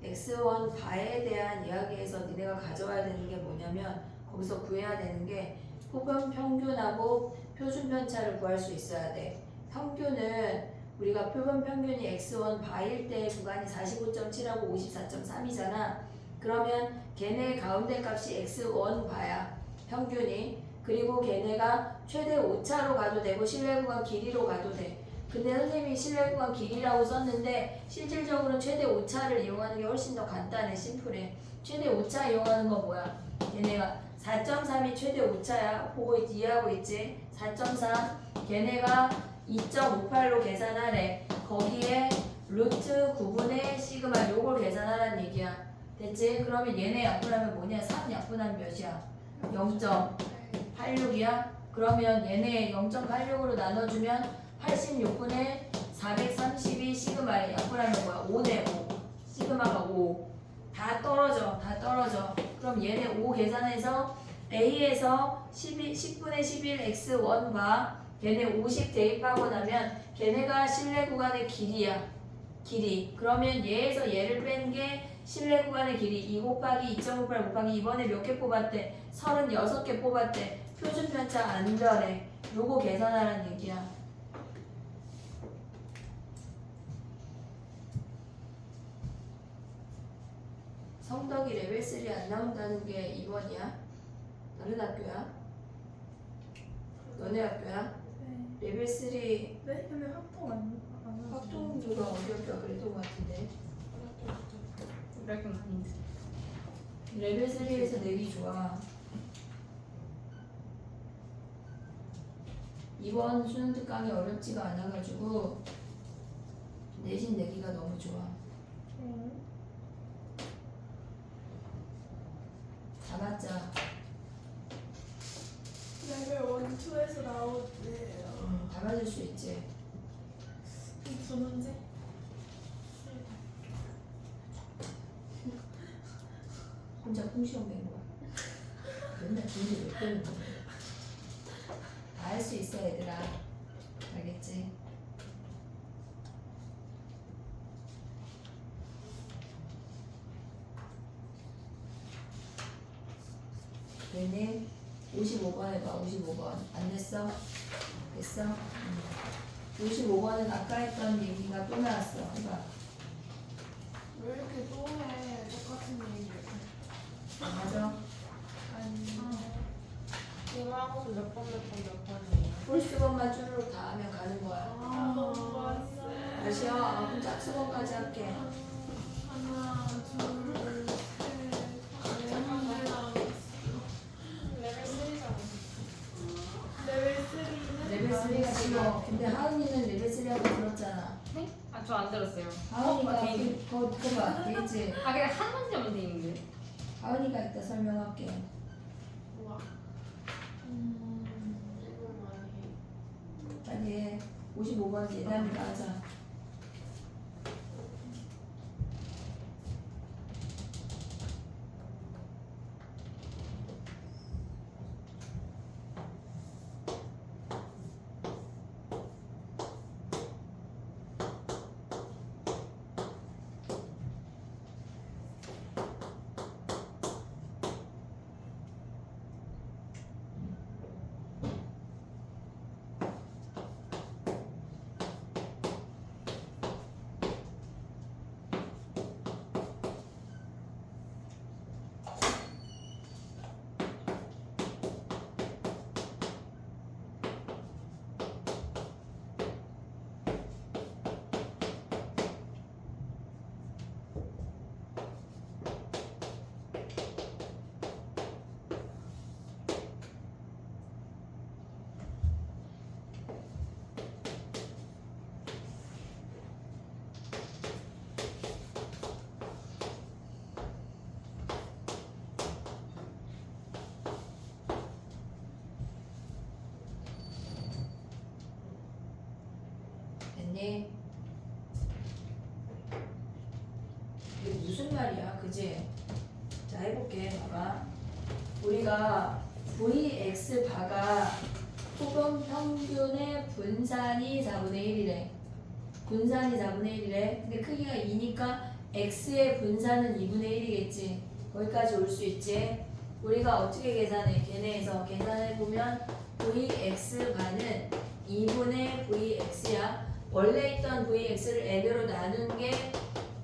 x1 바에 대한 이야기에서 니네가 가져와야 되는 게 뭐냐면 거기서 구해야 되는 게 표본 평균하고 표준 편차를 구할 수 있어야 돼. 평균은 우리가 표본 평균이 x1 바일 때 구간이 45.7하고 54.3이잖아. 그러면 걔네 가운데 값이 x1 바야. 평균이. 그리고 걔네가 최대 오차로 가도 되고 실내 구간 길이로 가도 돼. 근데 선생님이 실내 구간 길이라고 썼는데 실질적으로는 최대 오차를 이용하는 게 훨씬 더 간단해. 심플해. 최대 오차 이용하는 건 뭐야? 걔네가 4.3이 최대 오차야. 보고 이해하고 있지? 4.3 걔네가 2.58로 계산하래. 거기에 루트 9분의 시그마 요걸 계산하라는 얘기야. 됐지? 그러면 얘네 약분하면 뭐냐? 3 약분하면 몇이야? 0.86이야? 그러면 얘네 0.86으로 나눠주면 86분의 432 시그마에 약분하면 뭐야? 5네 5. 시그마가 5. 다 떨어져. 다 떨어져. 그럼 얘네 5 계산해서 A에서 10분의 11 x1 봐. 걔네 50 대입하고 나면 걔네가 실내 구간의 길이야. 길이. 그러면 얘에서 얘를 뺀 게 실내 구간의 길이 2 곱하기 2.58 곱하기 이번에 몇 개 뽑았대? 36개 뽑았대. 표준 편차 안 변해. 요거 계산하라는 얘기야. 성덕이 레벨 3 안 나온다는 게 이번이야? 다른 학교야? 너네 학교야? 레벨 3 네? 근데 합동 안 학종조가 어디 학교야? 그랬던 것 같은데. 우리 학교는 아닌데. 레벨 3에서 내기 좋아. 이번 수능 특강이 어렵지가 않아가지고 내신 내기가 너무 좋아. 다 맞자. 레벨 1, 2에서 나오네요. 다 맞을 수 있지. 두 문제? 혼자 풍시험 낸 거야. 맨날 문제 몇 개는 거야. 다 할 수 있어 얘들아. 알겠지? 얘네 55번 해봐. 55번 안 됐어? 됐어? 55번은 아까 했던 얘기가 또 나왔어. 해봐. 왜 이렇게 또 해? 똑같은 얘기를. 맞아. 아니. 이거하고도 몇 번이에요? 홀수번만 줄로 다 하면 가는 거야. 너무 맛있어. 다시요. 그럼 짝수번까지 할게. 하나, 둘, 셋. 레벨 3는 레벨 3가 싫어. 근데 하은이는 레벨 3 하고 들었잖아. 네? 아, 저 안 들었어요. 하은이가 돼 그거 봐. 되겠지? 아, 그냥 한 문제만 돼 있는데. 하은이가 이따 설명할게. 우와. 빨리 해. 55번 예담이가 하자. 됐니? 이게 무슨 말이야, 그지? 자, 해볼게. 봐봐. 우리가 Vx 바가 표본 평균의 분산이 4분의 1이래. 분산이 4분의 1이래. 근데 크기가 2니까 x의 분산은 2분의 1이겠지. 거기까지 올 수 있지. 우리가 어떻게 계산해? 걔네에서 계산해보면 vx반은 2분의 vx야. 원래 있던 vx를 n으로 나눈 게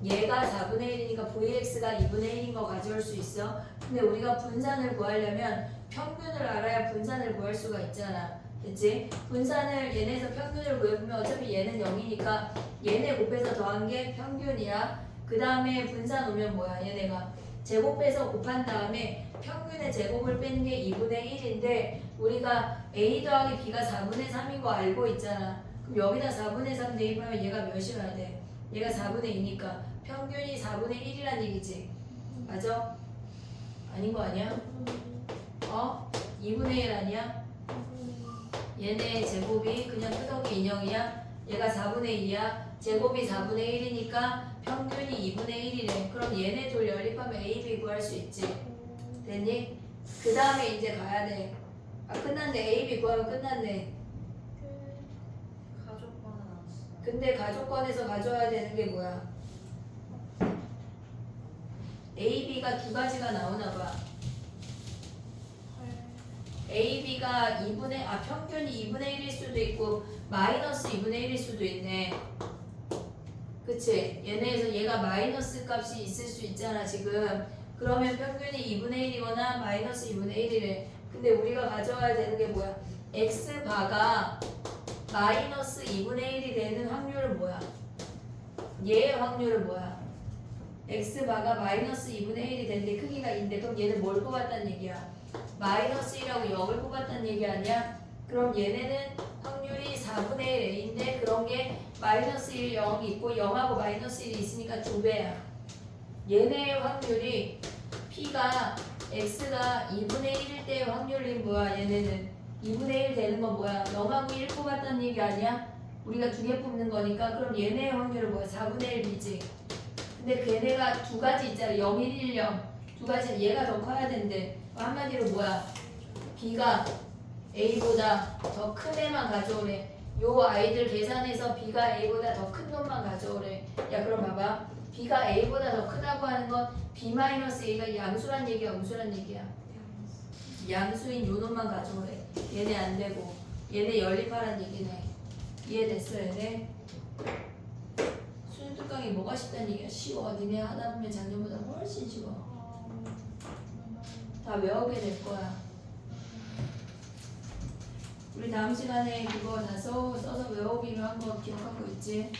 얘가 4분의 1이니까 vx가 2분의 1인 거 가져올 수 있어. 근데 우리가 분산을 구하려면 평균을 알아야 분산을 구할 수가 있잖아. 그치? 분산을 얘네에서 평균을 구해보면 어차피 얘는 0이니까 얘네 곱해서 더한 게 평균이야. 그 다음에 분산 오면 뭐야? 얘네가 제곱해서 곱한 다음에 평균의 제곱을 뺀 게 2분의 1인데 우리가 a 더하기 b가 4분의 3인 거 알고 있잖아. 그럼 여기다 4분의 3 대입하면 얘가 몇이 와야 돼? 얘가 4분의 2니까 평균이 4분의 1이란 얘기지. 맞아? 아닌 거 아니야? 2분의 1 아니야? 얘네 제곱이 그냥 끄덕이 인형이야. 얘가 4분의 2야. 제곱이 4분의 1이니까 평균이 2분의 1이래. 그럼 얘네 둘 연립하면 A, B 구할 수 있지. 됐니? 그 다음에 이제 가야 돼. 끝났네. A, B 구하면 끝났네. 가족과는 안 써. 근데 가족권에서 가져야 되는 게 뭐야? A, B가 두 가지가 나오나 봐. A, B가 평균이 2분의 1일 수도 있고 마이너스 2분의 1일 수도 있네. 그치? 얘네에서 얘가 마이너스 값이 있을 수 있잖아 지금. 그러면 평균이 2분의 1이거나 마이너스 2분의 1이래. 근데 우리가 가져와야 되는 게 뭐야? X바가 마이너스 2분의 1이 되는 확률은 뭐야? 얘의 확률은 뭐야? X바가 마이너스 2분의 1이 되는데 크기가 2인데 그럼 얘는 뭘 뽑았단 얘기야? 마이너스 1하고 0을 뽑았단 얘기 아니야? 그럼 얘네는 확률이 4분의 1 A인데 그런 게 마이너스 1, 0이 있고 0하고 마이너스 1이 있으니까 2배야. 얘네의 확률이 P가 X가 2분의 1일 때의 확률이 뭐야? 얘네는 2분의 1 되는 건 뭐야? 0하고 1 뽑았다는 얘기 아니야? 우리가 두 개 뽑는 거니까 그럼 얘네의 확률은 뭐야? 4분의 1 B지. 근데 걔네가 두 가지 있잖아. 0, 1, 1, 0. 두 가지 얘가 더 커야 된대. 한마디로 뭐야? B가 A보다 더 큰 애만 가져오래. 요 아이들 계산해서 B가 A보다 더 큰 놈만 가져오래. 야 그럼 봐봐. B가 A보다 더 크다고 하는 건 B-A가 양수란 얘기야, 음수란 얘기야? 양수인 요 놈만 가져오래. 얘네 안 되고 얘네 연립하란 얘기네. 이해됐어 얘네? 수능 특강이 뭐가 쉽다는 얘기야? 쉬워. 니네 하다 보면 작년보다 훨씬 쉬워. 다 외우게 될 거야. 우리 다음 시간에 그거 다 써서 외우기로 한 거 기억하고 있지?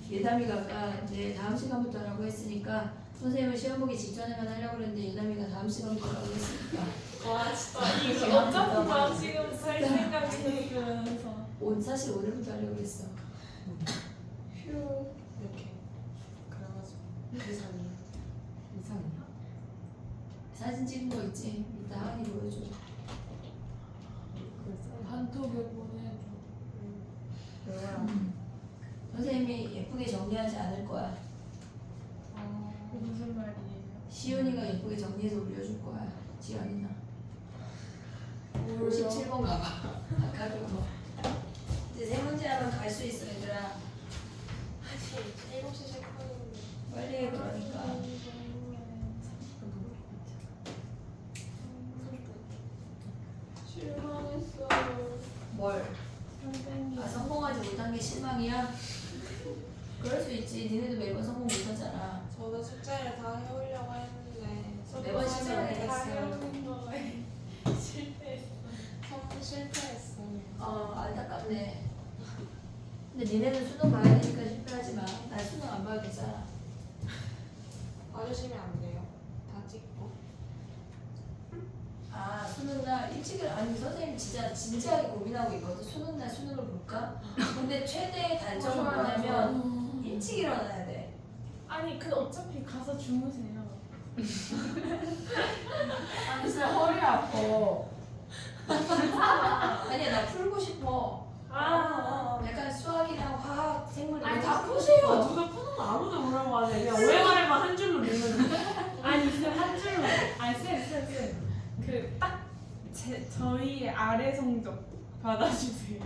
예담이가 아까 내 다음 시간부터라고 했으니까 선생님은 시험 보기 직전에만 하려고 그랬는데 예담이가 다음 시간부터라고 했으니까 와 진짜 이거 어차피 나 지금 살 생각이 들면서. 사실 오늘부터 하려고 했어. 휴 이렇게 그래가지고 이상이. 이상이야? 사진 찍은 거 있지? 이따 하은이 보여줘. 단톡에 보내줘. 선생님이 예쁘게 정리하지 않을 거야. 무슨 말이에요? 시윤이가 예쁘게 정리해서 올려줄 거야. 지연이나. 57번 가봐. 아까 그거. 이제 세 문제 하면 갈 수 있어 얘들아. 아니 7시 시작하는데. 빨리 해 그러니까. 실망했어. 뭘? 선생님. 아 성공하지 못한 게 실망이야? 그럴 수 있지. 니네도 매번 성공 못하잖아. 저도 숙제를 다 해오려고 했는데 매번 숙제를 다 실패했어. 해오는 거에 실패했어. 전부 실패했어요. 안타깝네. 근데 니네는 수능 봐야 되니까 실패하지 마. 난 수능 안 봐도 되잖아. 봐주시면 안 돼요. 다 찍고. 아 수능날 일찍 아니 선생님 진짜 진지하게 고민하고 있거든. 수능날 수능을 볼까? 근데 최대의 단점은 뭐냐면 일찍 일어나야 돼. 아니 그 어차피 가서 주무세요. 아니 진짜 허리 아파. 아니야 나 풀고 싶어. 약간 수학이랑 화학, 생물 아니 이런 다 거 푸세요. 풀고 싶어. 누가 푸는 거 아무도 뭐라고 안 해. 그냥 오해말만 한 줄로 읽는. 아니 쌤한 줄로. 아니 쌤. 그 딱 저희 아래 성적 받아주세요.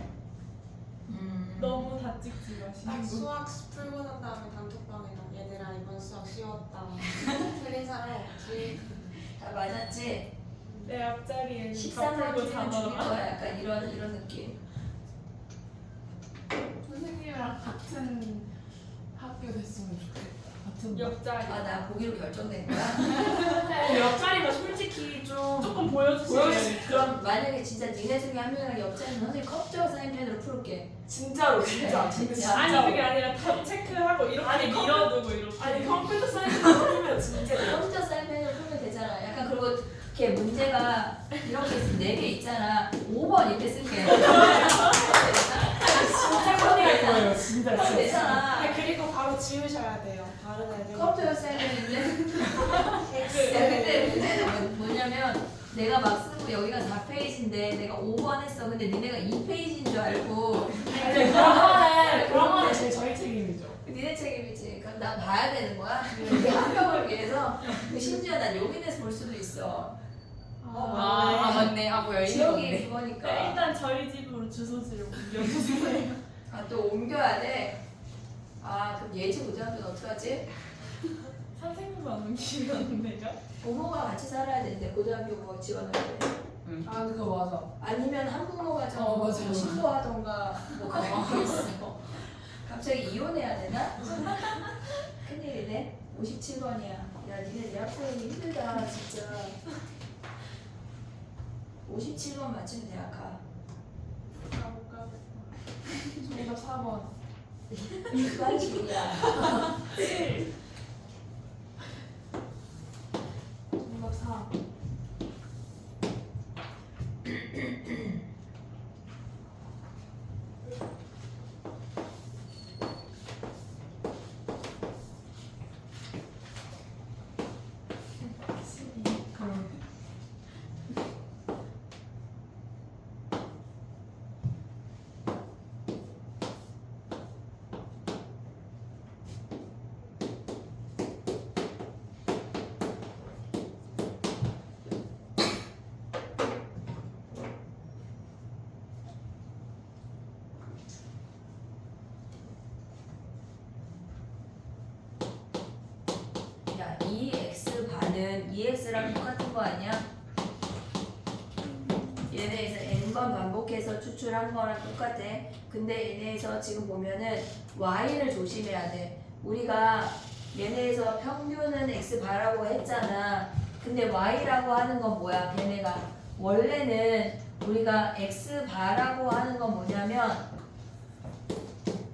너무 다 찍지 딱 마시고. 수학 풀고 난 다음에 단톡방에다 얘들아 이번 좋았다. 틀린 사람 없지. 다 맞았지? 내 앞자리엔 13만 바쁘고 틀리면 죽일 자더라. 거야. 약간 이런 느낌. 선생님이랑 같은 학교 됐으면 좋겠다. 같은 옆자리. 아, 나 보기로 결정된 거야? 옆자리가 솔직히 조금 보여주세요. 그럼 만약에 진짜 니네 중에 한 명이랑 옆자리는 선생님 컵조 사인펜으로 풀을게. 진짜로 진짜. 진짜. 아니 그게 아니라 다 체크하고 이렇게 밀어두고 이렇게. 아니 컴퓨터 사이즈 풀면 진짜 컴퓨터 사인펜으로 풀면 되잖아. 약간 그리고 이렇게 문제가 이렇게 4개 있잖아. 5번 이렇게 쓸게. 진짜 컨닝할 거예요. 진짜 진짜. 되잖아. 네, 그리고 바로 지우셔야 돼요. 다른 애들. 컴퓨터 사인펜인데. 야, 근데 문제는 뭐냐면 내가 막 쓰고 여기가 4페이지인데 내가 5번 했어. 근데 니네가 2페이지인 줄 알고. 그런 거는 저희 책임이죠. 니네 책임이지. 그럼 난 봐야 되는 거야? 이게 한 명을 위해서. 심지어 난 요긴해서 볼 수도 있어. 아 맞네. 아 뭐야 지역이 그거니까. 일단 저희 집으로 주소지를 옮겨주세요. 아, 또 옮겨야 돼? 아, 그럼 예지 고등학교는 어떡하지? 선생님만 옮기면 내가? 부모가 같이 살아야 되는데 고등학교 뭐 지원할 때. 아 근데 그거 맞아. 아니면 한부모가 좀 맞아요. 신고하던가 뭐 그런 게 있어. 갑자기 이혼해야 되나? 큰일이네. 57번이야. 야, 니네 내 학생이 힘들다 진짜. 57번 맞추면 대학 가. 가볼까? 정답 4번. 주관식이야. 정답 4. 그럼 야, 2x 반은 2x랑 똑같은 거 아니야? 얘네에서 n번 반복해서 추출한 거랑 똑같아. 근데 얘네에서 지금 보면은 y를 조심해야 돼. 우리가 얘네에서 평균은 x 바라고 했잖아. 근데 y라고 하는 건 뭐야? 걔네가 원래는 우리가 x 바라고 하는 건 뭐냐면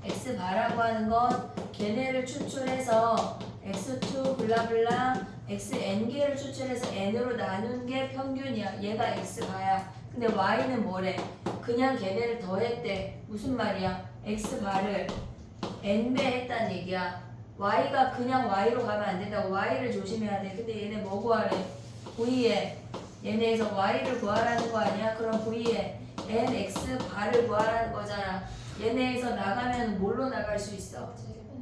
x 바라고 하는 건 걔네를 추출해서 x2 블라블라 xn개를 추출해서 n으로 나눈 게 평균이야. 얘가 x바야. 근데 y는 뭐래? 그냥 걔네를 더했대. 무슨 말이야? x바를 n배 했단 얘기야. y가 그냥 y로 가면 안 된다고. y를 조심해야 돼. 근데 얘네 뭐 구하래? v에 얘네에서 y를 구하라는 거 아니야? 그럼 v에 nx바를 구하라는 거잖아. 얘네에서 나가면 뭘로 나갈 수 있어?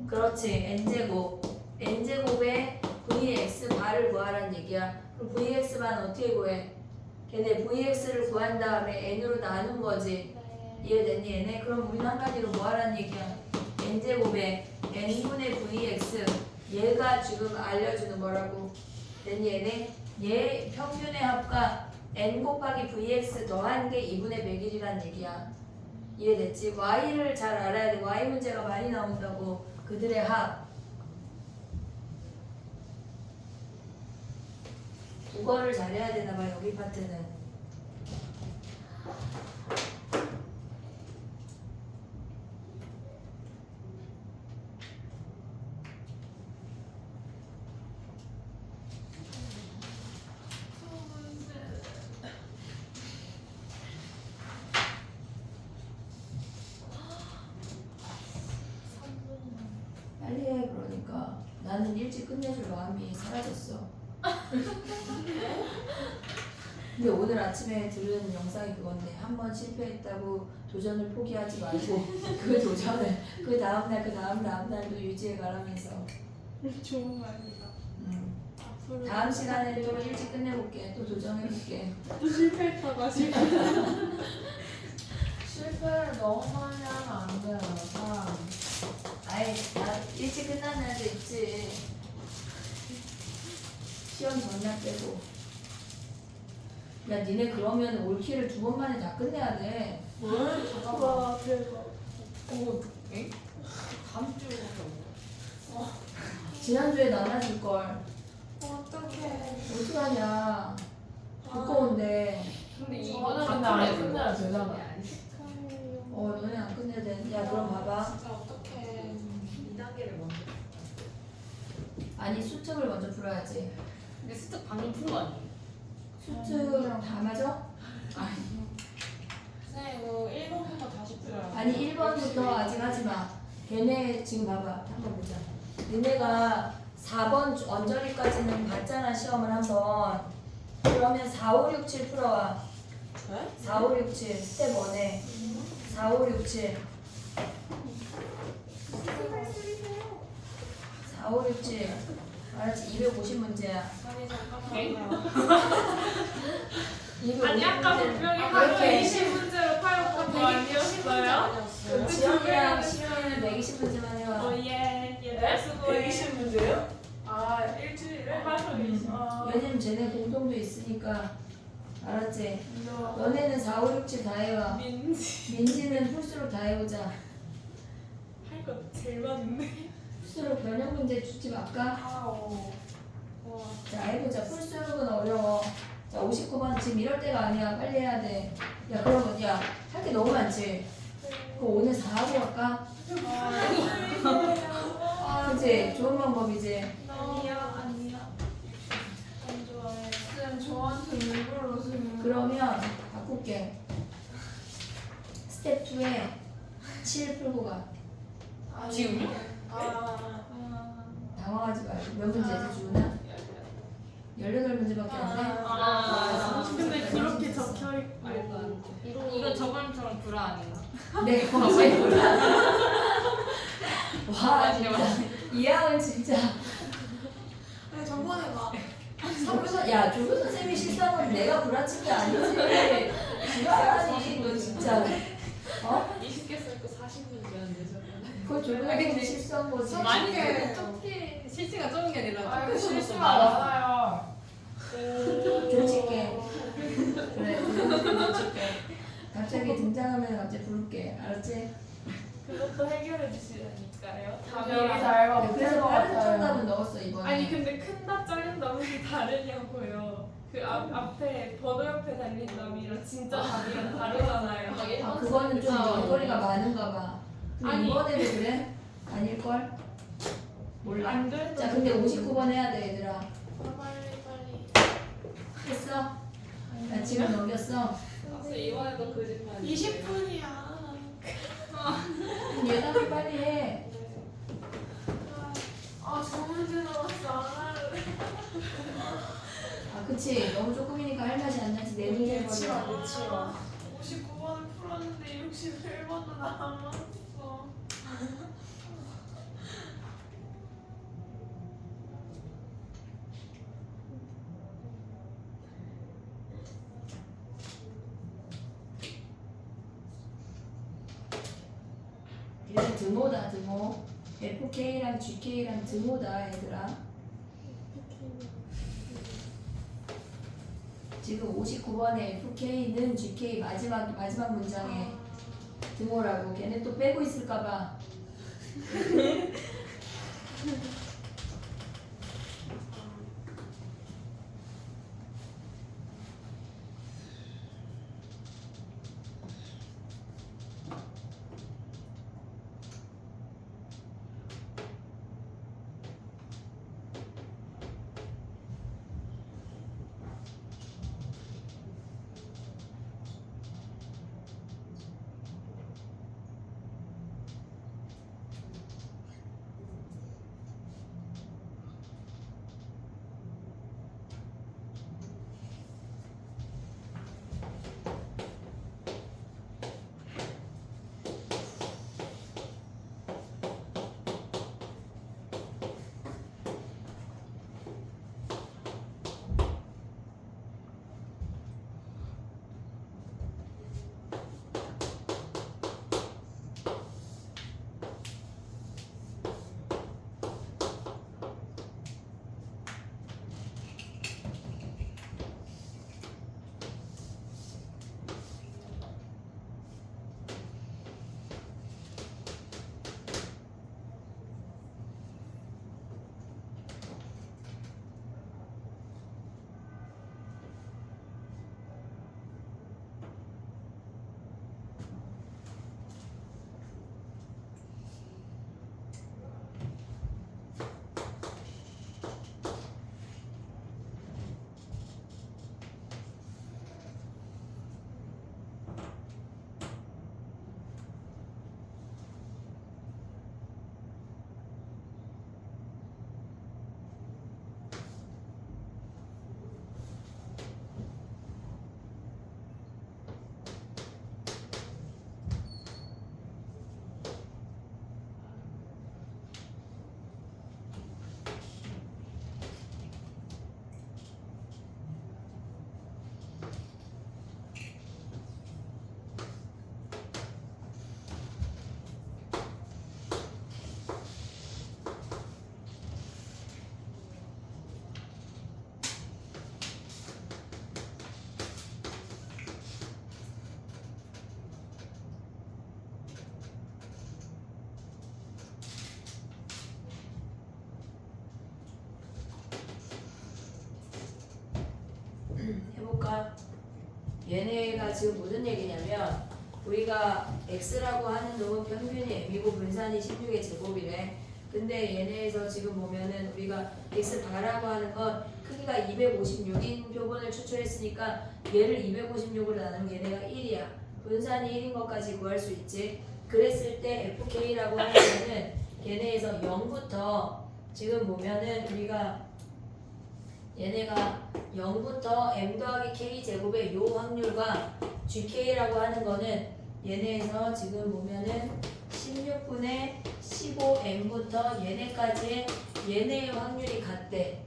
그렇지. n제곱. n제곱에 vx바를 구하라는 얘기야. 그럼 vx만 어떻게 구해? 걔네 vx를 구한 다음에 n으로 나눈 거지. 이해됐니 얘네? 그럼 우리는 한 가지로 뭐 하라는 얘기야? n제곱에 n분의 vx 얘가 지금 알려주는 거라고. 됐니 얘네? 얘 평균의 합과 n 곱하기 vx 더한 게 2분의 100일이란 얘기야. 이해됐지? y를 잘 알아야 돼. y 문제가 많이 나온다고. 그들의 합. 국어를 잘해야 되나봐 여기 파트는. 빨리 해. 그러니까 나는 일찍 끝내줄 마음이 사라졌어. 근데 오늘 아침에 들은 영상이 그건데 한 번 실패했다고 도전을 포기하지 말고 그 도전을 그 다음날 그 다음날도 유지해 가라면서. 좋은 말이다. 앞으로 다음 시간에 또 일찍 끝내볼게. 또 도전해볼게. 또 실패했다가 실패를 너무 많이 하면 안 돼요, 사람. 아이, 나 일찍 끝나는 애도 있지. 시험 전략 빼고. 야 니네 그러면 올킬을 2번 만에 다 끝내야 돼. 와 대박. 오, 에? 다음 주밖에 없네. 지난주에 나눠줄걸. 어떡해. 어떡하냐. 두꺼운데. 근데 저거는 이거 근데 다 안 풀어야 끝내야 돼. 되잖아. 너네 안 끝내야 돼. 야 그럼 봐봐. 진짜 어떡해. 2단계를 먼저. 아니 수특을 먼저 풀어야지. 근데 스특 방금 푼 거 아니에요? 수특 다 맞아? 선생님 이거 1번부터 다시 풀어요. 아니 1번부터 아직 하지 마. 걔네 지금 봐봐. 한번 보자. 얘네가 4번 언저리까지는 봤잖아 시험을 한번. 그러면 4, 5, 6, 7 풀어와. 네? 4, 5, 6, 7 스텝 1에 4, 5, 6, 7 4, 5, 6, 7 알았지? 250문제야. 아니 잠깐만요. 아니 아까 분명히 하루에 20문제로 파였던 거 아니었어요? 아니었어요? 지연이랑 시연이는 120문제만 해와. 오예 얘들 수고해. 120문제요? 아 일주일에 하루 20. 왜냐면 쟤네 공통도 있으니까. 알았지? 너네는 4, 5, 6, 7 다 해와. 민지 민지는 풀수록 다 해보자. 할 거 제일 많네. 풀수록 변형 문제 주지 말까? 아오. 와. 자 해보자. 풀수록은 어려워. 자 59번 지금 이럴 때가 아니야. 빨리 해야 돼. 야 그러면 야 할 게 너무 많지? 그럼 오늘 4 하고 갈까? 그치? 좋은 방법이지? 아니야 아니야. 안 좋아해. 쌤 저한테 왜 그러세요? 그러면 바꿀게. 스텝 2에 7 풀고 가. 지금요? 아. 당황하지 말고. 몇 문제지 주나? 18문제밖에 안 돼? 근데 그렇게 적혀 있고. 말도 안 돼. 이거 저번처럼 불화 아닌가? 네, 거의 몰라. 와, 아, 진짜. 이하은 진짜. 근데 저번에 막 야, 조교 선생님이 실수한 건 내가 구라친 게 아니지. 지랄하니, 너 진짜. 어? 20개 쓸 거 40문제였는데 저번에. 그거 조교 선생님이 실수한 거지. 많이 어떡해. 어떻게 실수가 적은 게 아니라 아 이거 조금 실수가 많았어. 많아요. 조질게. 그래, 조질게. 갑자기 등장하면 갑자기 부를게. 알았지? 그것도 해결해 주시라니까요. 여기 다 알바 네, 못할 그래서 것 빠른 같아요. 정답은 넣었어, 이번에. 아니 근데 큰 답 잘린 답이 다르냐고요. 그 앞에 번호 옆에 달린 답이랑 진짜 답이랑 다르잖아요. 아, 그거는 좀 연거리가 많은가 봐. 근데 아니. 이번에도 그래? 아닐걸? 몰라. 안 돼? 자, 근데 59번 해야 돼, 얘들아. 빨리. 했어? 나 지금 넘겼어. 이번에도 거짓말. 20분이야. 예담이 빨리 해. 아 저 문제 나왔어 안 할래. 아, 그치. 너무 조금이니까 할 맛이 안 나지. 네 문제 치워, 걸려. 치워. 59번을 풀었는데 61번도 남았어. 얘는 등호다, 등호. FK랑 GK랑 등호다, 얘들아. 지금 59번에 FK는 GK 마지막 문장에 등호라고. 걔네 또 빼고 있을까봐. 봐봐. 얘네가 지금 무슨 얘기냐면 우리가 x라고 하는 놈은 평균이 m이고 분산이 16의 제곱이래. 근데 얘네에서 지금 보면은 우리가 x바라고 하는 건 크기가 256인 표본을 추출했으니까 얘를 256으로 나누면 얘네가 1이야. 분산이 1인 것까지 구할 수 있지. 그랬을 때 fk라고 하는 거는 얘네에서 0부터 지금 보면은 우리가 얘네가 0부터 m 더하기 k 제곱의 요 확률과 gk라고 하는 거는 얘네에서 지금 보면은 16분의 15m부터 얘네까지의 얘네의 확률이 같대.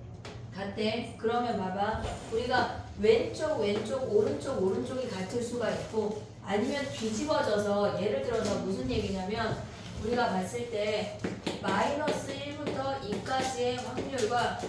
그러면 봐봐. 우리가 왼쪽 오른쪽이 같을 수가 있고 아니면 뒤집어져서 예를 들어서 무슨 얘기냐면 우리가 봤을 때 마이너스 1부터 2까지의 확률과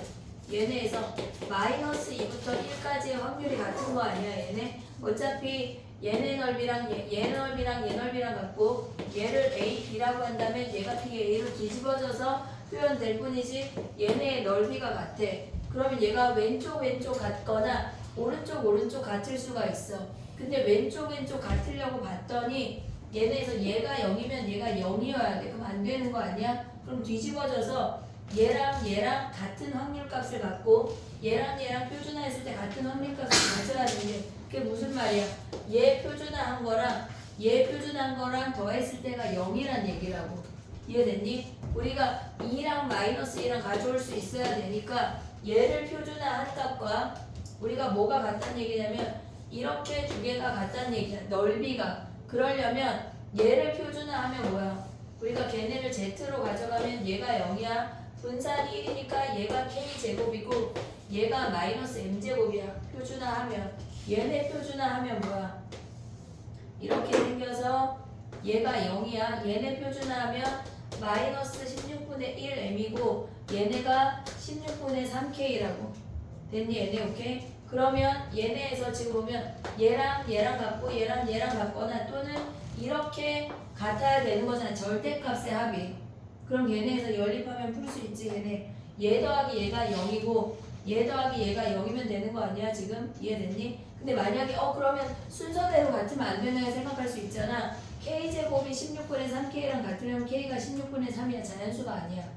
얘네에서 마이너스 2부터 1까지의 확률이 같은 거 아니야 얘네? 어차피 얘네 넓이랑 얘 넓이랑 얘 넓이랑 같고 얘를 A, B라고 한다면 얘가 P, A로 뒤집어져서 표현될 뿐이지 얘네의 넓이가 같아. 그러면 얘가 왼쪽 같거나 오른쪽 같을 수가 있어. 근데 왼쪽 같으려고 봤더니 얘네에서 얘가 0이면 얘가 0이어야 돼. 그럼 안 되는 거 아니야? 그럼 뒤집어져서 얘랑 같은 확률값을 갖고 얘랑 표준화했을 때 같은 확률값을 가져야 되는데 그게 무슨 말이야? 얘 표준화한 거랑 더했을 때가 0이란 얘기라고. 이해됐니? 우리가 2랑 마이너스 2랑 가져올 수 있어야 되니까 얘를 표준화한 값과 우리가 뭐가 같다는 얘기냐면 이렇게 두 개가 같다는 얘기야. 넓이가. 그러려면 얘를 표준화하면 뭐야? 우리가 걔네를 z로 가져가면 얘가 0이야. 분산이 1이니까 얘가 k제곱이고 얘가 마이너스 m제곱이야. 표준화하면 얘네 표준화하면 뭐야? 이렇게 생겨서 얘가 0이야. 얘네 표준화하면 마이너스 16분의 1m이고 얘네가 16분의 3k라고. 됐니? 얘네 오케이? 그러면 얘네에서 지금 보면 얘랑 같고 얘랑 같거나 또는 이렇게 같아야 되는 거잖아. 절대값의 합이. 그럼 얘네에서 연립하면 풀 수 있지. 얘 더하기 얘가 0이고 얘 더하기 얘가 0이면 되는 거 아니야 지금? 이해됐니? 근데 만약에 그러면 순서대로 같으면 안 되나 생각할 수 있잖아. k제곱이 16분의 3k랑 같으려면 k가 16분의 3이야. 자연수가 아니야.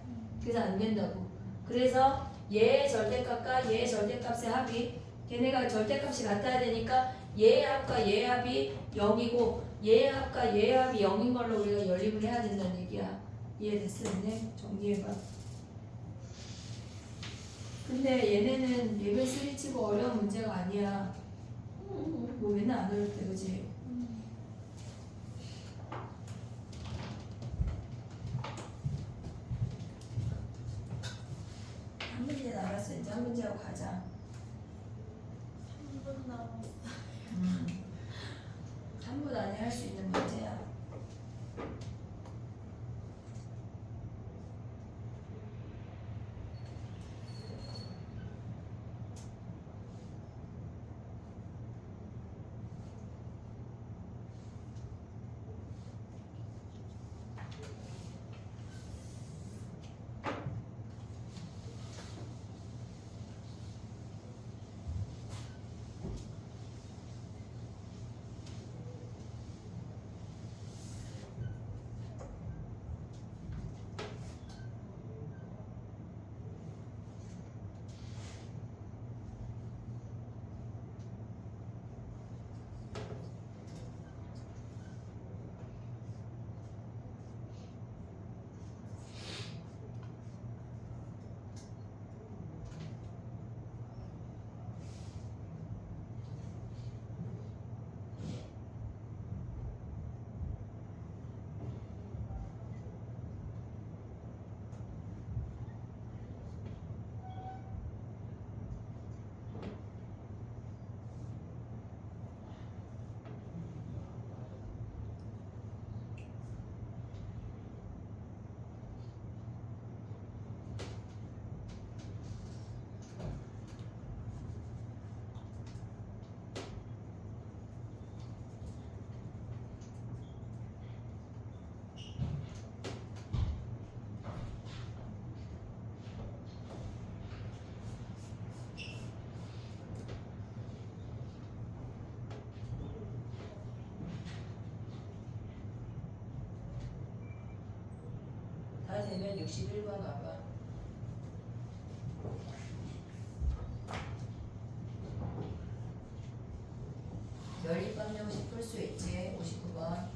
그래서 안 된다고. 그래서 얘의 절대값과 얘의 절대값의 합이 걔네가 절대값이 같아야 되니까 얘의 합과 얘의 합이 0이고 얘의 합과 얘의 합이 0인 걸로 우리가 연립을 해야 된다는 얘기야. 이해됐어? 네? 정리해봐. 근데 얘네는 레벨 3 치고 어려운 문제가 아니야. 뭐 맨날 안 어렵대 그치? 한 문제 남았어. 이제 한 문제하고 가자. 3분 남았어. 3분 안에 할 수 있는 문제야. 되면 61번 봐봐. 연립방정식 풀 수 있지. 59번.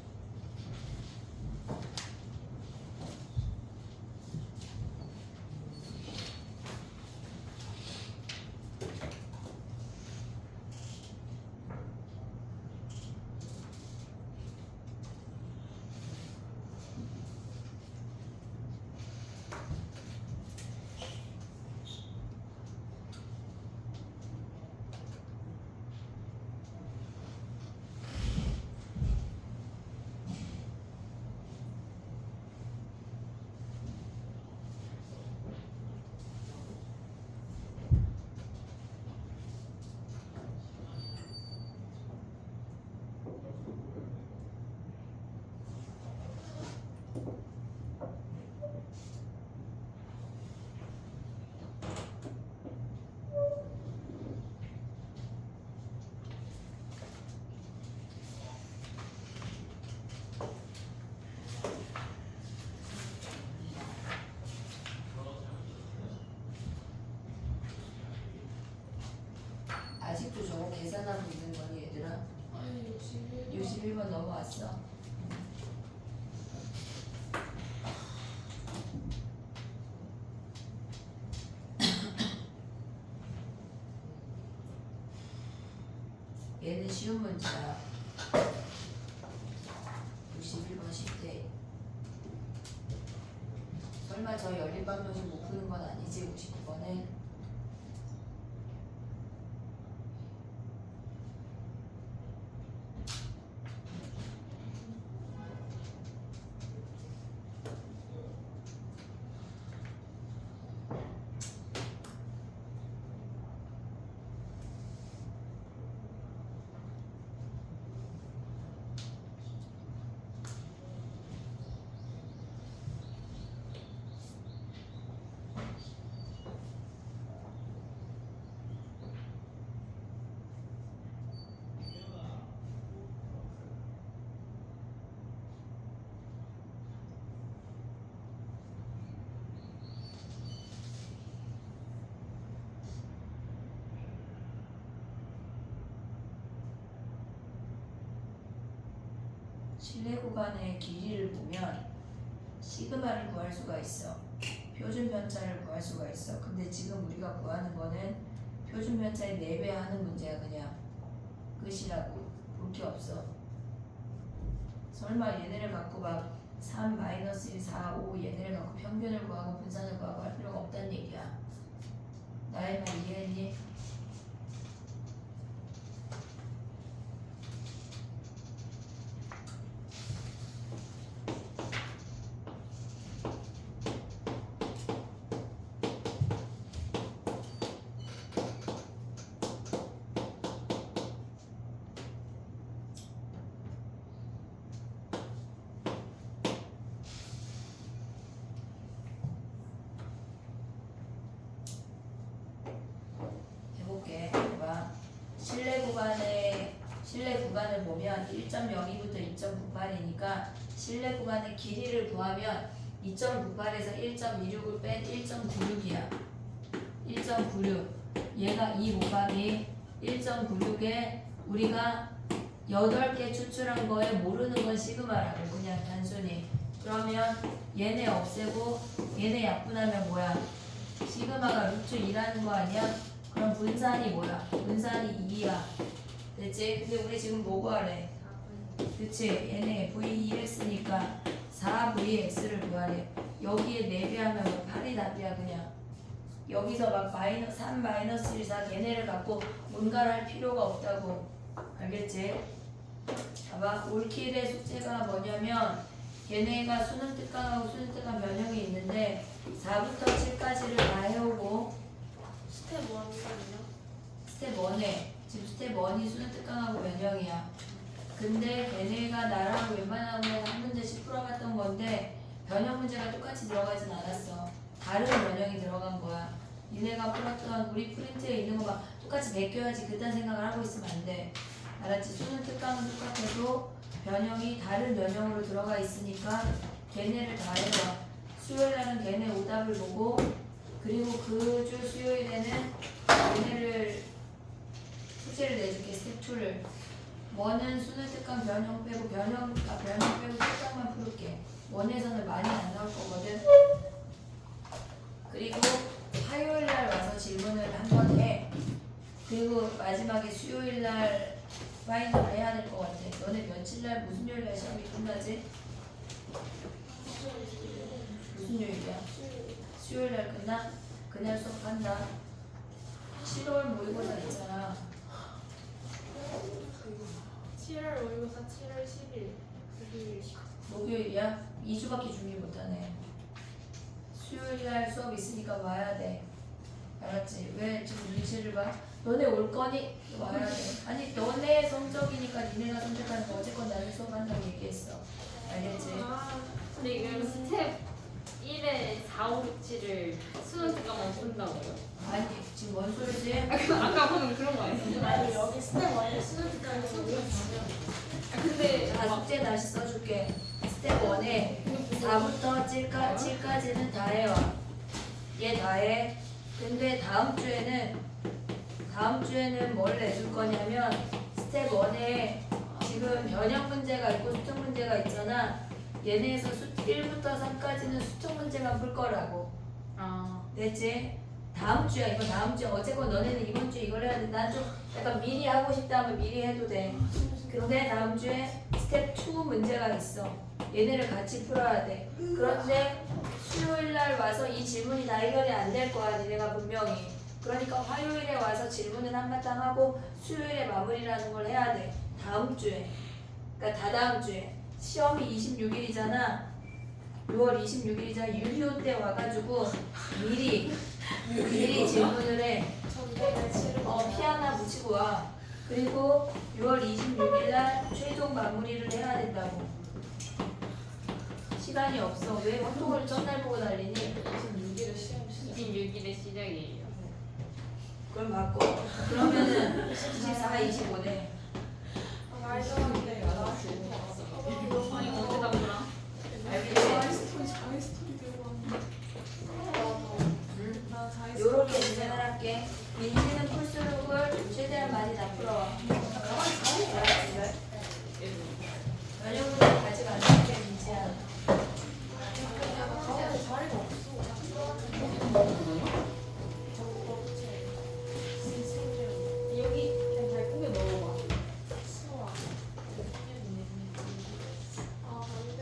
아직도 저거 계산하고 있는 거니 얘들아? 아니 61번. 61번 넘어왔어. 얘는 쉬운 문제야. 61번 쉽대. 설마 저 연립방정식 못 푸는 건 아니지 59번에? 실내 구간의 길이를 보면 시그마를 구할 수가 있어. 표준 편차를 구할 수가 있어. 근데 지금 우리가 구하는 거는 표준 편차의 4배 하는 문제야. 그냥 끝이라고. 볼 게 없어. 설마 얘네를 갖고 막 3, -1, 4, 5 얘네를 갖고 평균을 구하고 분산을 구하고 할 필요가 없다는 얘기야. 나의 말 이해했니? 해볼게. 봐봐. 실내 구간을 보면 1.02부터 2.98이니까 실내 구간의 길이를 구하면 2.98에서 1.26을 뺀 1.96이야. 1.96. 얘가 2 곱하기 1.96에 우리가 8개 추출한 거에 모르는 건 시그마라고 그냥 단순히. 그러면 얘네 없애고 얘네 약분하면 뭐야? 시그마가 루트 2라는 거 아니야? 그럼 분산이 뭐야? 분산이 2야. 됐지? 근데 우리 지금 뭐 구하래? 그치? 얘네 V2x니까 4VX를 구하래. 여기에 4배 하면 뭐 8이 답이야 그냥. 여기서 막 3, -1, 4 걔네를 갖고 뭔가를 할 필요가 없다고. 알겠지? 봐봐. 올킬의 숙제가 뭐냐면 걔네가 수능 특강하고 수능 특강 변형이 있는데 4부터 7까지를 다 해오고 스텝 1이거든요. 스텝 1에 지금 스텝 1이 수능 특강하고 변형이야. 근데 걔네가 나랑 웬만하면 한 문제씩 풀어봤던 건데 변형 문제가 똑같이 들어가진 않았어. 다른 변형이 들어간 거야. 니네가 풀었던 우리 프린트에 있는 거 막 똑같이 베껴야지 그딴 생각을 하고 있으면 안 돼. 알았지? 수능 특강은 똑같아도 변형이 다른 변형으로 들어가 있으니까 걔네를 다 해봐. 수요일 날은 걔네 오답을 보고 그리고 그 주 수요일에는 얘네를 숙제를 내줄게. 스텝 2를. 원은 수능 특강 변형 빼고 변형 빼고 특강만 풀을게. 원에서는 많이 안 나올 거거든. 그리고 화요일 날 와서 질문을 한 번 해. 그리고 마지막에 수요일 날 파이널을 해야 될 것 같아. 너네 며칠 날 무슨 요일 날 시험이 끝나지? 무슨 요일이야? 수요일 날 끝나? 그날 수업한다. 7월 모의고사 있잖아. 7월 모의고사 7월 10일. 목요일이야? 2주밖에 준비 못하네. 수요일 날 수업 있으니까 와야 돼. 알았지? 왜 지금 눈치를 봐? 너네 올 거니? 와야 돼. 아니 너네 성적이니까 니네가 선택하는 거 어쨌건 나는 수업한다고 얘기했어. 알겠지? 근데 이거 스텝 1에 4, 5, 6, 7을 수능 특강만 푼다고요? 아니 지금 뭔 소리지? 아까 보면 그런 거 아니에요? 아니 여기 스텝 1에 수능 특강이 근데 자 숙제 다시 써줄게. 스텝 1에 4부터 7까지는 다 해와. 얘 다 해. 근데 다음 주에는 뭘 내줄 거냐면 스텝 1에 지금 변형 문제가 있고 수특 문제가 있잖아. 얘네에서 1부터 3까지는 수특 문제만 풀 거라고. 아 됐지? 다음 주야. 이거 다음 주야. 어쨌건 너네는 이번 주에 이걸 해야 돼. 난 좀 약간 미리 하고 싶다면 미리 해도 돼. 근데 다음 주에 스텝 2 문제가 있어. 얘네를 같이 풀어야 돼. 그런데 수요일 날 와서 이 질문이 다 해결이 안 될 거야. 니네가 분명히. 그러니까 화요일에 와서 질문은 한바탕 하고 수요일에 마무리라는 걸 해야 돼. 다음 주에. 그러니까 다다음 주에. 시험이 26일이잖아. 6월 26일이잖아. 유휴 때 와가지고 미리 질문을 해. 전대를 치르고 피 하나 붙이고 와. 그리고 6월 26일 날 최종 마무리를 해야 된다고. 시간이 없어. 왜 활동을 전날 보고 달리니? 26일에 시작이에요. 그럼 바꿔. 그러면은 24, 25네. 말도 안 돼. 아니 언제 다 보라? 알겠지? 자기 스토리 들고 왔는데. 응. 나 자기 요렇게 진행을 할게. 민지는 풀스룩을 최대한 많이 다 풀어와. 가만히 잘해. 면역을 가지가 않을게, 민지야. 가운데 자리가 없어. 여기 그냥 잘 꾸며 넣어봐. 수아. 아, 안 돼.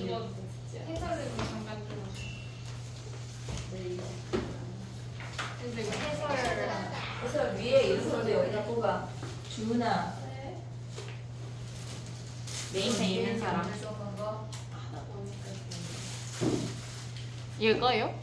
이거 해설을 좀 잠깐 좀. 근데 이거 해설 그래서 위에 이름도 여기다 뽑아. 주은아. 메인에 있는 사람. 수업한 거. 이거요?